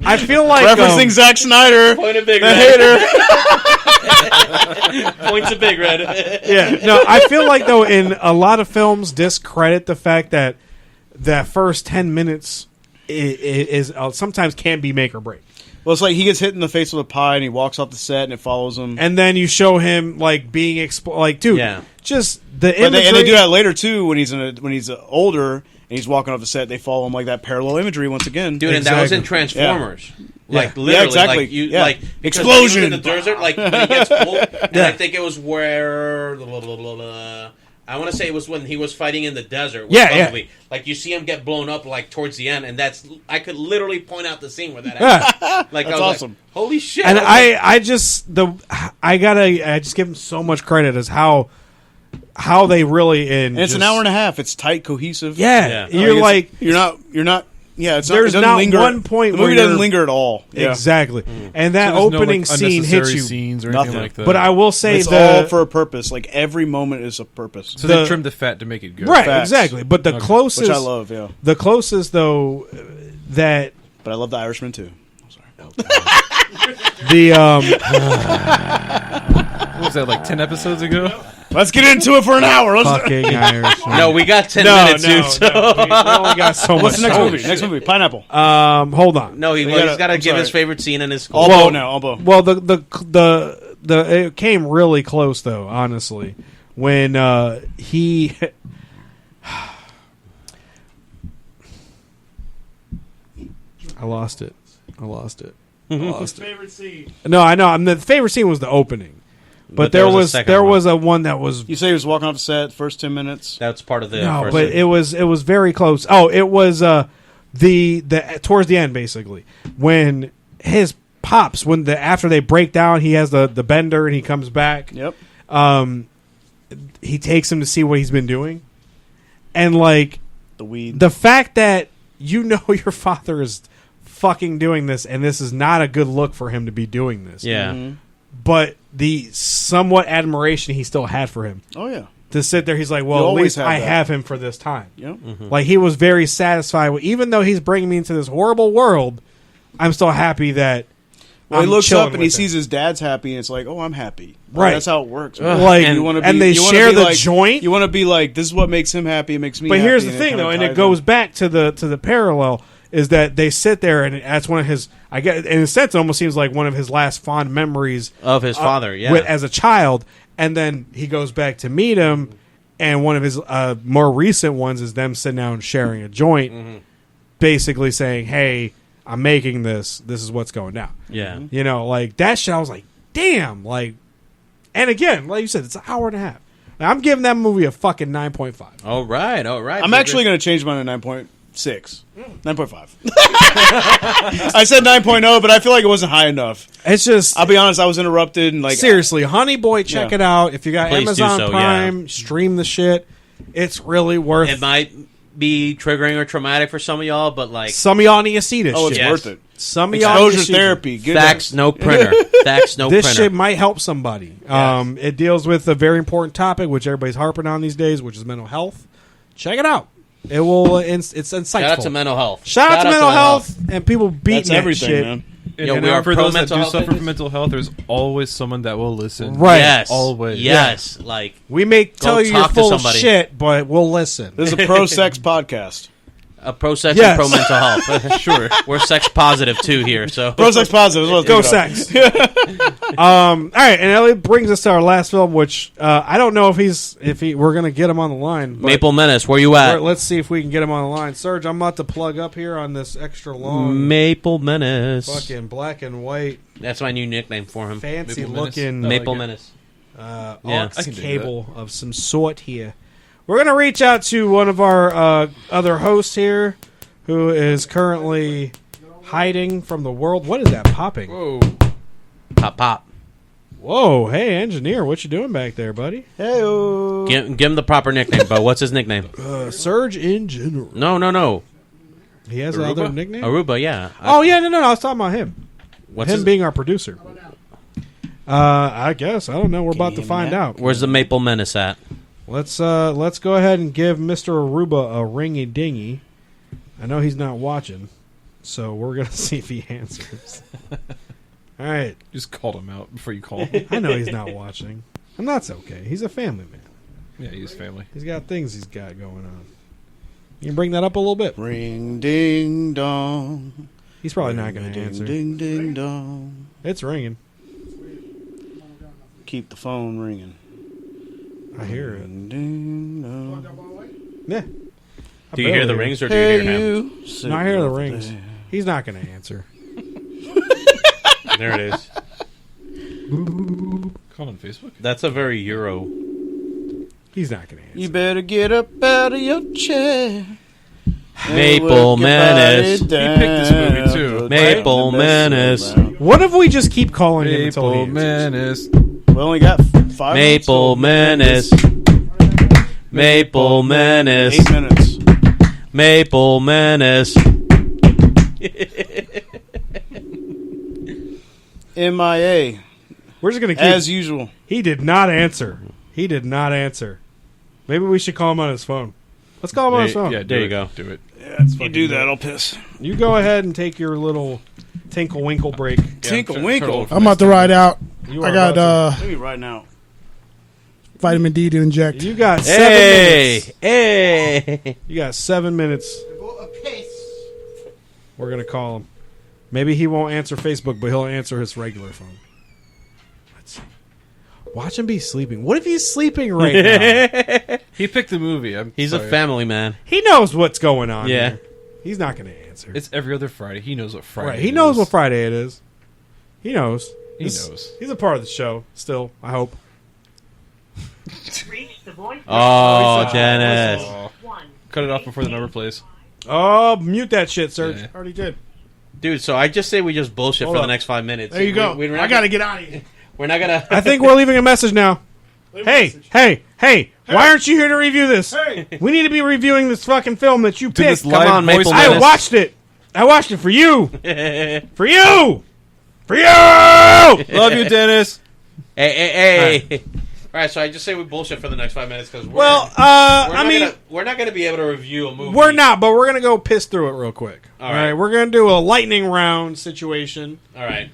I feel like referencing Zack Snyder, Point a big the red. hater. Points a big red. yeah, no, I feel like though in a lot of films discredit the fact that that first 10 minutes is sometimes can be make or break. Well, it's like he gets hit in the face with a pie and he walks off the set and it follows him. And then you show him like being like, dude, Yeah. just the But imagery. and they do that later too when he's older and he's walking off the set. They follow him like that parallel imagery once again. Dude, and that was in Exactly. Transformers. Like Yeah. literally, Yeah, exactly. like you, Yeah. like because Explosion. when he was in the desert, like when he gets pulled. And I think it was where I want to say it was when he was fighting in the desert. With Yeah, yeah. Bumblebee. Like you see him get blown up like towards the end, and that's I could literally point out the scene where that happened. Like That's I was awesome. like, holy shit! and was like, I just I just give him so much credit as how they really And it's an hour and a half. It's tight, cohesive. Yeah, Yeah. you're like you're not. Yeah, it's There's not, it doesn't not linger. one point the movie where doesn't you're- linger at all. Yeah. exactly, and that So there's no, opening like, scene hits unnecessary you. scenes or Nothing. anything like that. But I will say It's the all for a purpose. Like every moment is a purpose, so the- they trimmed the fat to make it good. right, Facts. exactly. But the closest, which I love. Yeah, the closest though that but I love The Irishman too. the What was that, like 10 episodes ago? Let's get into it for an hour. Let's fucking Irishman. no, we got 10 no, minutes, dude. So. we only got so much. What's the next time. movie? Next movie, Pineapple. Hold on. No, gotta- he's got to I'm give his sorry. favorite scene in his. Albo now. Albo. Well, the it came really close though. Honestly, when he. I lost it. Favorite scene. No, I know. The favorite scene was the opening, but there there was a second there one. was a one that was You say he was walking off the set first 10 minutes. That's part of the. no, first but scene. it was very close. Oh, it was the towards the end basically when his pops after they break down, he has the bender and he comes back. Yep. He takes him to see what he's been doing, and like The weed. the fact that you know your father is fucking doing this, and this is not a good look for him to be doing this. Yeah. Mhm. But the somewhat admiration he still had for him Oh, yeah. to sit there, he's like, You well, at always least have I that. have him for this time. Yep. Like he was very satisfied with, even though he's bringing me into this horrible world, I'm still happy that. Well, he I'm looks chilling up and he with him. sees his dad's happy, and it's like, oh, I'm happy. Right. That's how it works. Ugh. man. like, And- You wanna and be- they you wanna share be the like- joint. You want to be like, this is what makes him happy. It makes me But happy. here's the and thing, kinda though, and it ties goes in. back to the parallel is that they sit there, and that's one of his. I guess in a sense, it almost seems like one of his last fond memories Of his father, yeah. as a child, and then he goes back to meet him, and one of his more recent ones is them sitting down and sharing a joint, basically saying, "Hey, I'm making this. This is what's going down." Yeah. You know, like that shit. I was like, "Damn!" Like, and again, like you said, it's an hour and a half. Now, I'm giving that movie a fucking 9.5. All right. I'm actually going to change mine to 9.6. 9.5. I said 9.0, but I feel like it wasn't high enough. It's just I'll be honest, I was interrupted and like seriously, Honey Boy, check Yeah. it out. If you got Please do Amazon so, Prime, stream the shit. It's really worth. It might be triggering or traumatic for some of y'all, but like Some of y'all need to see this. oh, it's shit. Yes. worth it. Some of y'all need to Exposure see therapy. Good fax no printer. Fax no This printer. shit might help somebody. It deals with a very important topic, which everybody's harping on these days, which is mental health. Check it out. It will. It's insightful. Shout out to mental health. Shout out to mental health and people beating That's that everything, shit. man. Yo, and we are for pro those that mental do health suffer fitness. from mental health, there's always someone that will listen. Right. Yes. Always. Yes. Like We may tell you you're talk to full of somebody. shit, but we'll listen. This is a pro sex podcast. a pro sex Yes. and pro mental health. Sure. We're sex positive too here, so Pro sex positive. is what I was Go thinking of. sex. All right, and Elliot brings us to our last film, which I don't know if we're gonna get him on the line. But Maple Menace, where you at? let's see if we can get him on the line. Serge, I'm about to plug up here on this extra long, Maple Menace. fucking black and white, That's my new nickname for him. fancy Maple Menace. looking Maple like it. Menace. aux Yeah. I can dig cable of some sort here. We're gonna reach out to one of our other hosts here, who is currently hiding from the world. What is that popping? Whoa. Pop pop. Whoa, hey engineer, what you doing back there, buddy? Hey-o. Give him the proper nickname, Bo. What's his nickname? Surge in general. No. He has Aruba? another nickname. Aruba, yeah. Oh yeah, no. I was talking about him. What's him his, being our producer. I guess I don't know. We're about to find out. Where's the Maple Menace at? Let's go ahead and give Mr. Aruba a ringy dingy. I know he's not watching, so we're gonna see if he answers. All right, Just called him out before you call him. I know he's not watching, and that's okay. He's a family man. Yeah, he's family. He's got things he's got going on. You can bring that up a little bit. Ring ding dong. He's probably not going to Ding, answer. Ding ding dong. It's ringing. Keep the phone ringing. I hear it. Ding ding dong. Yeah. I Do you hear barely the it. rings or do you Hey hear him? you. No, I hear the rings. He's not going to answer. There it is. Called on Facebook? That's a very Euro. He's not going to answer. You better get up out of your chair. Maple Menace. He picked this movie, too. Maple Menace. What if we just keep calling him until he Maple answers? Menace. We only got 5 Maple Menace. Maple Menace. 8 minutes. Maple Menace. MIA. We're just going to keep... As usual. He did not answer. He did not answer. Maybe we should call him on his phone. Let's call him on his phone. Yeah, do There you it. go. Do it. Yeah, if you do that, I'll piss. You go ahead and take your little tinkle winkle break. Tinkle I'm winkle. I'm about to ride out. You I are got about Maybe right now. vitamin D to inject. to- You got 7 Hey, minutes. hey. You got 7 minutes. We're gonna call him. Maybe he won't answer Facebook, but he'll answer his regular phone. Let's see. Watch him be sleeping. What if he's sleeping right now? He picked the movie. He's a family man. He knows what's going on. Yeah. Here. He's not going to answer. It's every other Friday. He knows what Friday. Right. He knows what Friday it is. He knows. He knows. He's a part of the show. Still, I hope. Oh, Dennis. Cut it off before the number plays. Oh, mute that shit, Serge. Yeah. Already did. Dude, so I just say we just bullshit Hold for up. the next 5 minutes. There you go. We're I not got to get out of here. We're not gonna. I think we're leaving a message now. Hey, why aren't you here to review this? Hey. We need to be reviewing this fucking film that you Did this picked. live on, voice Maple I Dennis. watched it. I watched it for you. For you. For you. Love you, Dennis. Hey. All right, so I just say we bullshit for the next 5 minutes because we're not gonna be able to review a movie. We're not, but we're going to go piss through it real quick. All right. We're going to do a lightning round situation. All right.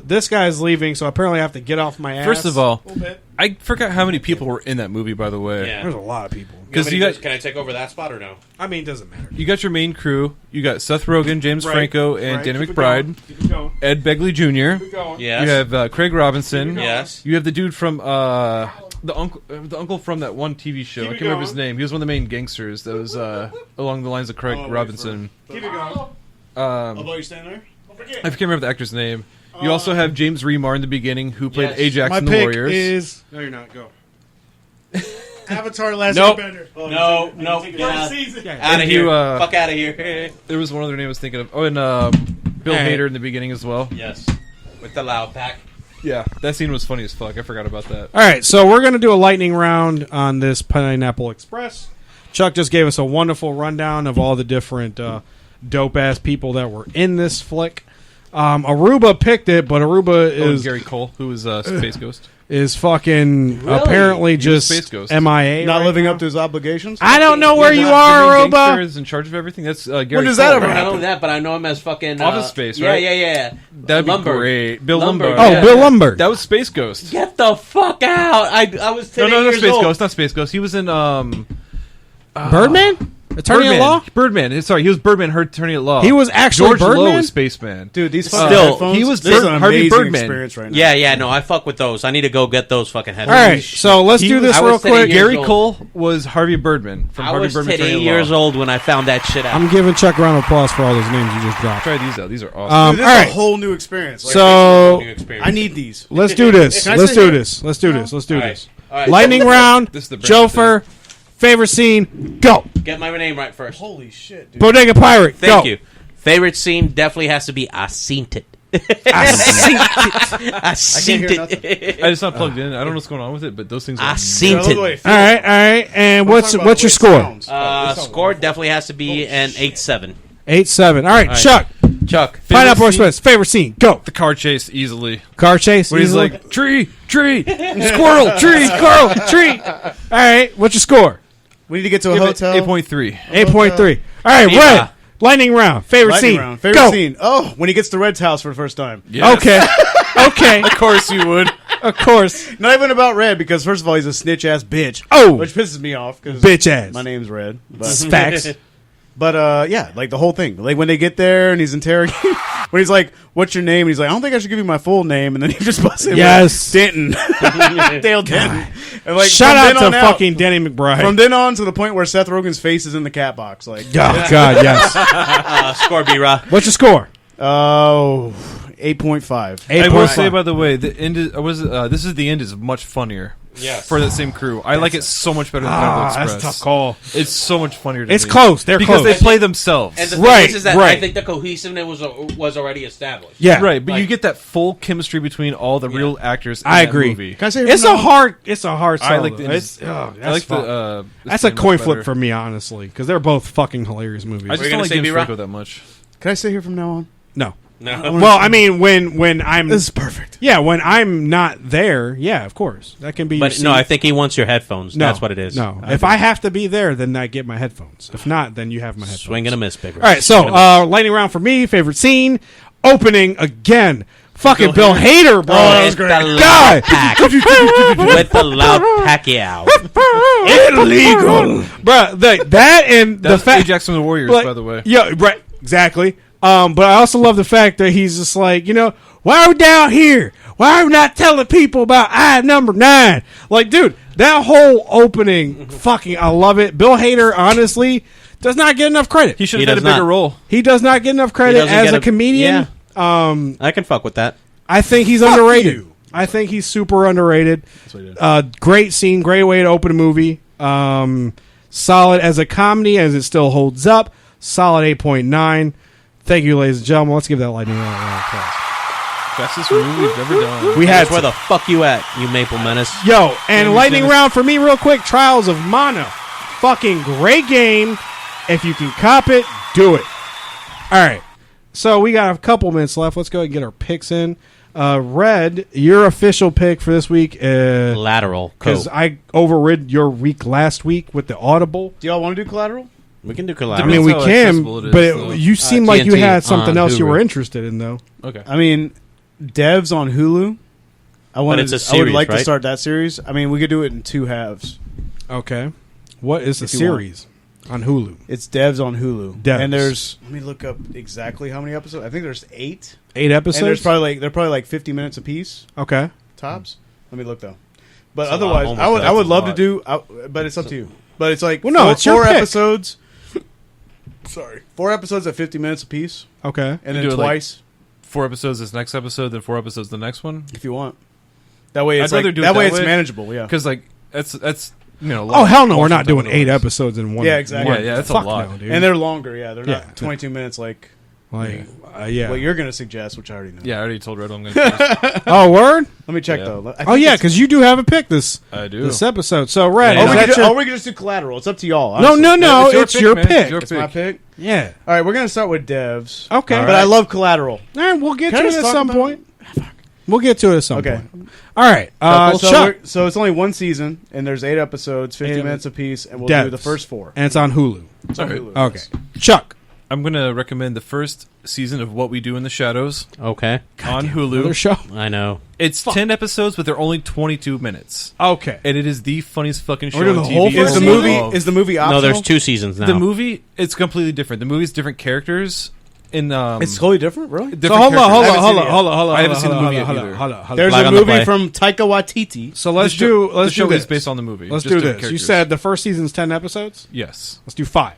This guy's leaving, so apparently I have to get off my ass. First of all, a little bit. I forgot how many people were in that movie. By the way, Yeah. There's a lot of people. because Can you got can I take over that spot or no? I mean, it doesn't matter. you got your main crew. You got Seth Rogen, James Right. Franco, and Right. Danny Keep it McBride. going. Keep it going. Ed Begley Jr. Keep it going. Yes. You have Craig Robinson. Yes. You have the dude from the uncle from that one TV show. Keep I it can't remember his going. name. He was one of the main gangsters. That was along the lines of Craig wait Robinson. Keep it going. Although you stand there. I can't remember the actor's name. You also have James Remar in the beginning, who played Yes. Ajax My in the pick Warriors. is No, you're not. Go. Avatar: Last Nope. Airbender. No, get out. Season. Out of And here. you, Fuck out of here. There was one other name I was thinking of. Oh, and Bill Hey. Hader in the beginning as well. Yes. With the loud pack. Yeah, that scene was funny as fuck. I forgot about that. All right, so we're going to do a lightning round on this Pineapple Express. Chuck just gave us a wonderful rundown of all the different dope-ass people that were in this flick. Aruba picked it, but Aruba Oh, and is Gary Cole, who was Space Ghost. fucking Really? apparently He was just Space Ghost. MIA. Not right living now. up to his obligations. I don't know where you The are, main gangster Aruba. is in charge of everything. That's Gary When does Cole. that ever I don't happen? know that, but I know him as fucking Office Space, Yeah, right? yeah. That'd be Lumbergh. great. Bill Lumbergh. Lumbergh. Oh, Yeah. Bill Lumbergh. That was Space Ghost. Get the fuck out! I was 10 No, not years Space old. Ghost. Not Space Ghost. He was in Birdman? Attorney Birdman. at Law? Birdman. Sorry, he was Birdman. Her Attorney at Law. He was actually George Lowe Birdman? was Spaceman. Dude, these Still, fucking headphones. he was this is Bird- an Harvey amazing Birdman. experience right now. Yeah, no, I fuck with those. I need to go get those fucking All headphones. right, so let's do this I real was 10 quick. years Gary old. Cole was Harvey Birdman from I Harvey was Birdman 10 Attorney at years Law. old when I found that shit out. I'm giving Chuck a round of applause for all those names you just dropped. Try these out. These are awesome. Dude, All this is right, a whole new experience. Like, so New experience. I need these. let's do this. Can I Let's sit do here? this. Let's do this. Let's do All right. this. All right. Lightning round. This is the brand Jofer. Favorite scene. Go. Get my name right first. Holy shit, dude. Bodega Pirate. Thank go. you. Favorite scene definitely has to be I seen it. I seen it. I seen hear it. I just not plugged in. I don't know what's going on with it, but those things are I seen I love the way it. it feels. All right. And We're what's talking about the your way it score? sounds. Score definitely has to be an 8-7. 8-7. All right, right. Chuck. Chuck. Pineapple scene? Express. Favorite scene. Go. the car chase easily. Car chase. When he's easily. like tree, squirrel, tree. Squirrel. Tree. All right. What's your score? We need to get to a hotel. 8.3. 8.3 All right. Yeah. Red. Lightning round. Favorite Lightning scene. round. Favorite Go. scene. Oh, when he gets to Red's house for the first time. Yes. Okay. Okay. Of course you would. Of course. Not even about Red, because first of all, he's a snitch ass bitch. Oh. Which pisses me off. Cause Bitch ass. My name's Red. But, Facts. yeah, like the whole thing. Like when they get there and he's interrogating, when he's like, "What's your name?" And he's like, "I don't think I should give you my full name." And then he just busts in Yes. with Denton, Dale Denton. And like, Shout from out then to on fucking Danny McBride. From then on to the point where Seth Rogen's face is in the cat box. Like, Oh, God, yes. Score B-Ra. What's your score? oh, 8.5. I will 8.5. say, by the way, the end is, this is the end is much funnier. Yes. For that same crew, I like it so much better than Pineapple That's Express. a tough call. It's so much funnier. To It's me. close. They're because close. they play themselves. And the thing Right, is that right. I think the cohesiveness was already established. Yeah. Right, but Like- you get that full chemistry between all the real actors. In I that agree. Movie. Can I say It's a hard sell. I like though. the. It's, oh, I like that's the. That's a scene coin much flip better. for me, honestly, because they're both fucking hilarious movies. I just you don't gonna like say James B-Ra? Franco that much. Can I sit here from now on? no. No. Well, I mean, when I'm This is perfect. yeah, when I'm not there, yeah, of course, that can be. But your no, scene. I think he wants your headphones. No, That's what it is. No, if I have to be there, then I get my headphones. If not, then you have my headphones. Swing and a miss, big. All right, so lightning round for me. Favorite scene, opening again. Fucking Bill Hader, bro. that was With great. the loud God. pack. With the loud Pacquiao. Illegal, bro. That and That's the fact. Ajax from the Warriors, like, by the way. Yeah, right. Exactly. But I also love the fact that he's just like, why are we down here? Why are we not telling people about eye number 9? Like, dude, that whole opening, I love it. Bill Hader, honestly, does not get enough credit. He should have had a bigger role. He does not get enough credit as a comedian. Yeah. I can fuck with that. I think he's underrated. I think he's super underrated. That's what he did. Great scene, great way to open a movie. Solid as a comedy, as it still holds up. Solid 8.9. Thank you, ladies and gentlemen. Let's give that lightning round of applause. Fastest movie we've ever done. We had Where the fuck you at, you Maple Menace? Yo, and lightning round for me real quick. Trials of Mana. Fucking great game. If you can cop it, do it. All right. So we got a couple minutes left. Let's go ahead and get our picks in. Red, your official pick for this week. Lateral. Because I overrid your week last week with the Audible. Do y'all want to do Collateral? We can do I Collateral. mean, we how can, accessible it but is, though. you seem like you TNT had something on else you Hulu. were interested in, though. Okay. I mean, Devs on Hulu. I it's a I would series, like to right? start that series. I mean, we could do it in 2 halves. Okay. What is the If you series on Hulu? It's Devs on Hulu. Devs. And there's, let me look up exactly how many episodes. I think there's 8. 8 episodes? And they're probably like 50 minutes apiece, Okay. tops. Let me look though. But It's a otherwise, lot. I would Almost, love to that's do. But it's up to you. But it's like Well, no, it's your 4 pick. episodes. Sorry, 4 episodes at 50 minutes apiece, Okay. and You then do it like- twice 4 episodes this next episode, then 4 episodes the next one. if you want. That way, it's I'd rather like, do it that way that it's way. manageable. Yeah. Because like that's Oh, hell no. We're not doing 8 episodes in one. Yeah, exactly. Yeah, that's a Fuck lot. no, dude. And they're longer. Yeah, they're Yeah. not 22 minutes like like, what you're gonna suggest, which I already know. Yeah, I already told Red I'm going to. Oh, word? Let me check Yeah. though. I Oh, think yeah, it's- because you do have a pick this I do. episode. So, Red, Yeah. is that your... we could just do Collateral. It's up to y'all. No, honestly. no, It's it's your your pick, man. pick. It's your It's my pick. Yeah. All right, we're gonna start with Devs. Okay. But I love Collateral. All right, we'll get Can I to it just at talk some about point. We'll get to it at some Okay. point. All right. So, Chuck. so it's only one season, and there's 8 episodes, 50 And minutes apiece, and we'll Devs. do the first 4. And it's on Hulu. It's on All right. Hulu. Okay. Chuck. I'm going to recommend the first season of What We Do in the Shadows Okay. on Hulu. Another show. I know. It's 10 episodes, but they're only 22 minutes. Okay. And it is the funniest fucking show We're doing on the TV. whole Is first the season? movie optional? No, there's 2 seasons now. The movie, it's completely different. The movie's different characters. It's totally different, really. different So hold on. characters. I haven't seen the movie yet either. Hold on. There's Flag a on the movie play. from Taika Waititi. So let's The do show this. is based on the movie. Let's just do different this. You characters. said the first season's 10 episodes? Yes. Let's do 5.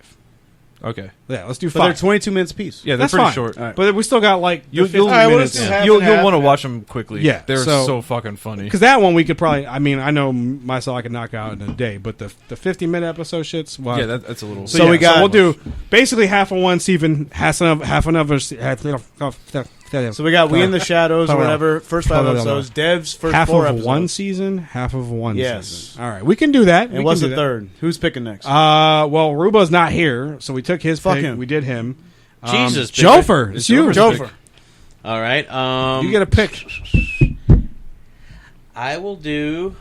Okay. Yeah, let's do But they're 5. 22 minutes apiece. Yeah, they're That's pretty fine. short. All right. But we still got like You'll, 50 you'll, All right, well, minutes. let's do half you'll, and half. want to watch them quickly. Yeah, They're so- so fucking funny. Because that one we could probably, I mean, I know myself I could knock out in a day, but the 50-minute episode shits, well. Yeah, that's a little. So we got- we'll do basically half of one, Stephen, half another. So we got We in the Shadows or whatever. First 5 episodes. Devs, first half 4 of episodes. one season, half of one Yes. season. All right, we can do that. And what's the third? Who's picking next? Well, Ruba's not here, so we took his Fuck pick. him. We did him. Jesus, Jofer, it's you. Jofer's pick. All right. You get a pick. I will do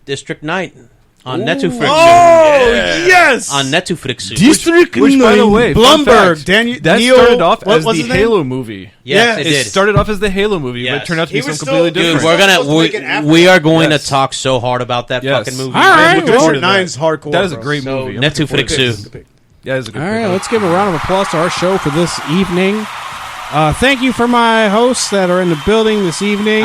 District 9 on Netflix. yes! On Netflix. District Which, by the way, fun Blumberg, fact, Daniel. that Neil, started off what- as what's the his name? Halo movie. Yes, Yeah, it It did. started off as the Halo movie, but Yes. it turned out to be He something was completely still- different. Dude, we're supposed to make it gonna after we are that. going Yes. to talk so hard about that Yes. fucking movie. All right, looking well, forward to District 9's hardcore. That is a bro. great So movie. Netflix. Yeah, it's a good All pick. right, let's give a round of applause to our show for this evening. Thank you for my hosts that are in the building this evening,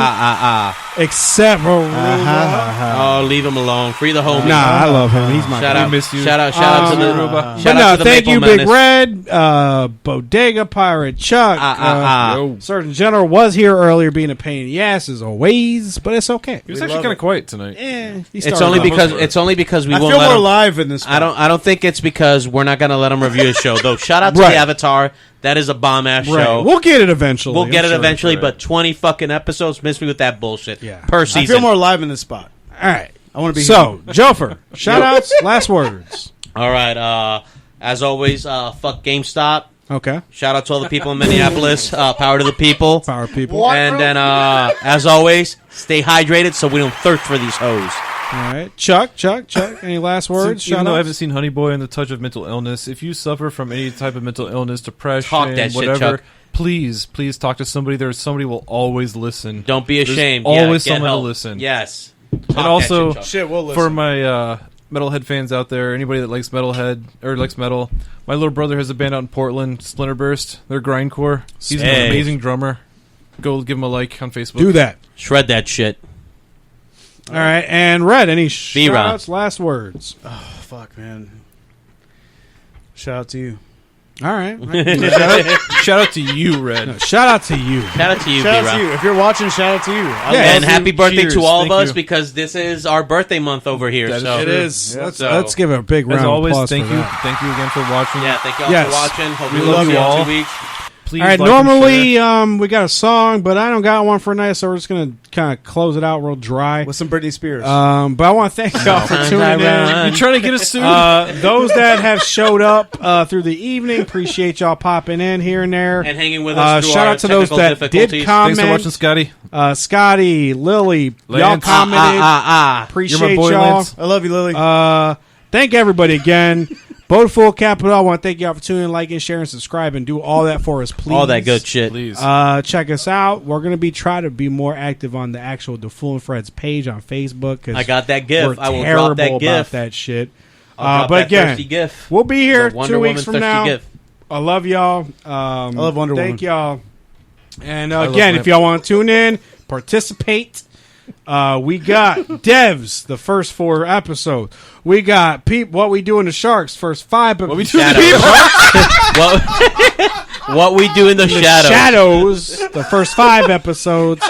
except for Ruba. Oh, leave him alone. Free the homie. Nah, I love him. He's my Shout guy. out, miss you. shout out to the Ruba. shout But out no, to the thank Maple you, Menace. Big Red, Bodega Pirate Chuck. Yo. Surgeon General was here earlier, being a pain in the ass as always, but it's okay. He was actually kind of quiet tonight. It's only because we I won't feel let more him. live in this. I don't think it's because we're not going to let him review his show though. Shout out to Right. the Avatar. That is a bomb ass Right. show. We'll get it eventually. We'll get I'm it sure. eventually, right. but 20 fucking episodes miss me with that bullshit. Yeah. Per I season. feel more live in this spot. All right. I want to be So, Jofer, shout outs, last words. All right. As always, fuck GameStop. Okay. Shout out to all the people in Minneapolis. Power to the people. Power people. And then, as always, stay hydrated so we don't thirst for these hoes. All right. Chuck, any last words? Even Shout though I outs? haven't seen Honey Boy and the Touch of Mental Illness, if you suffer from any type of mental illness, depression, Talk that shit, whatever, Chuck. please talk to somebody. There's somebody will always listen. Don't be There's ashamed. always get someone help. to listen. Yes. And also, shit. We'll listen. for my metalhead fans out there, anybody that likes metalhead or likes metal, my little brother has a band out in Portland, Splinterburst. They're grindcore. He's an Hey. amazing drummer. Go give him a like on Facebook. Do that. Shred that shit. All right, and Red, any B-Rob. shout-outs, last words? Oh, fuck, man. Shout out to you. All right. Shout out to you, Red. No, shout out to you. Shout out to you, Shout out B-Rob. to you. If you're watching, shout out to you. I Yeah, love And you. happy birthday Cheers. to all of Thank us you. because this is our birthday month over here. That is So true. It is. Yeah. Let's give it a big round As always, of applause thank for you. that. Thank you again for watching. yeah, thank you all Yes. for watching. Hope We we love love you you all. in 2 weeks. Please All right, like and normally share. we got a song, but I don't got one for tonight, so we're just going to kind of close it out real dry. With some Britney Spears. But I want to thank y'all for Sometimes tuning I in. run. You trying to get us sued? Those that have showed up through the evening, appreciate y'all popping in here and there. And hanging with us through shout our out to those technical that did difficulties. comment. Thanks for watching, Scotty. Scotty, Lily, y'all Lance. commented. You're Appreciate my boy, y'all. Lance. I love you, Lily. Thank everybody again. Both Full Capital. I want to thank y'all for tuning in, liking, sharing, subscribing. Do all that for us, please. All that good shit. Please. Check us out. We're going to be trying to be more active on the actual The Fool and Fred's page on Facebook. 'Cause I got that gif. we're I will terrible drop that about gif. that shit. I'll drop but that again, thirsty gif. we'll be here The Wonder 2 weeks Woman from thirsty now. gif. I love y'all. I love Wonder Woman. Thank y'all. And love again, my- if y'all want to tune in, participate. We got Devs, the first 4 episodes. We got What We Do in the Sharks, first 5 episodes. What we do in the Shadows. what we do in the shadows. Shadows, the first 5 episodes.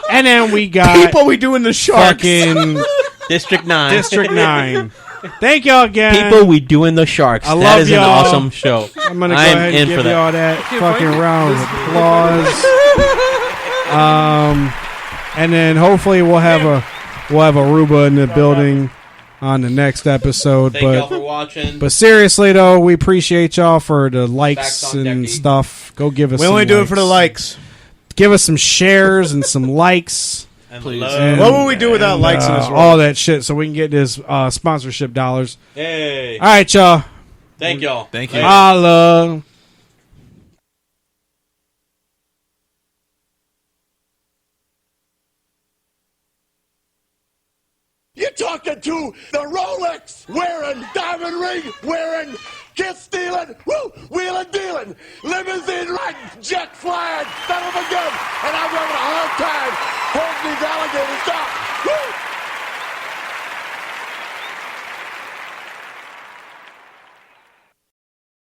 And then we got People we do in the sharks. fucking District 9. District 9. Thank y'all again. People we do in the sharks. I that love is an y'all. awesome show. I'm going to go I'm ahead in and for give that. y'all that can't fucking find it. round of This- applause. And then hopefully we'll have a Aruba in the building on the next episode. Thank y'all for But watching. seriously though, we appreciate y'all for the likes Facts on and decky. stuff. Go give us. We some only do it for the likes. likes. Give us some shares and some likes. And Please. love. And, What would we do without likes in this world? all that shit, so we can get this sponsorship dollars. Hey. All right, y'all. Thank y'all. Thank you. Holla. You're talking to the Rolex wearing, diamond ring wearing, kiss stealing, woo, wheeling dealing, limousine riding, jet flying, son of a gun, and I'm having a hard time holding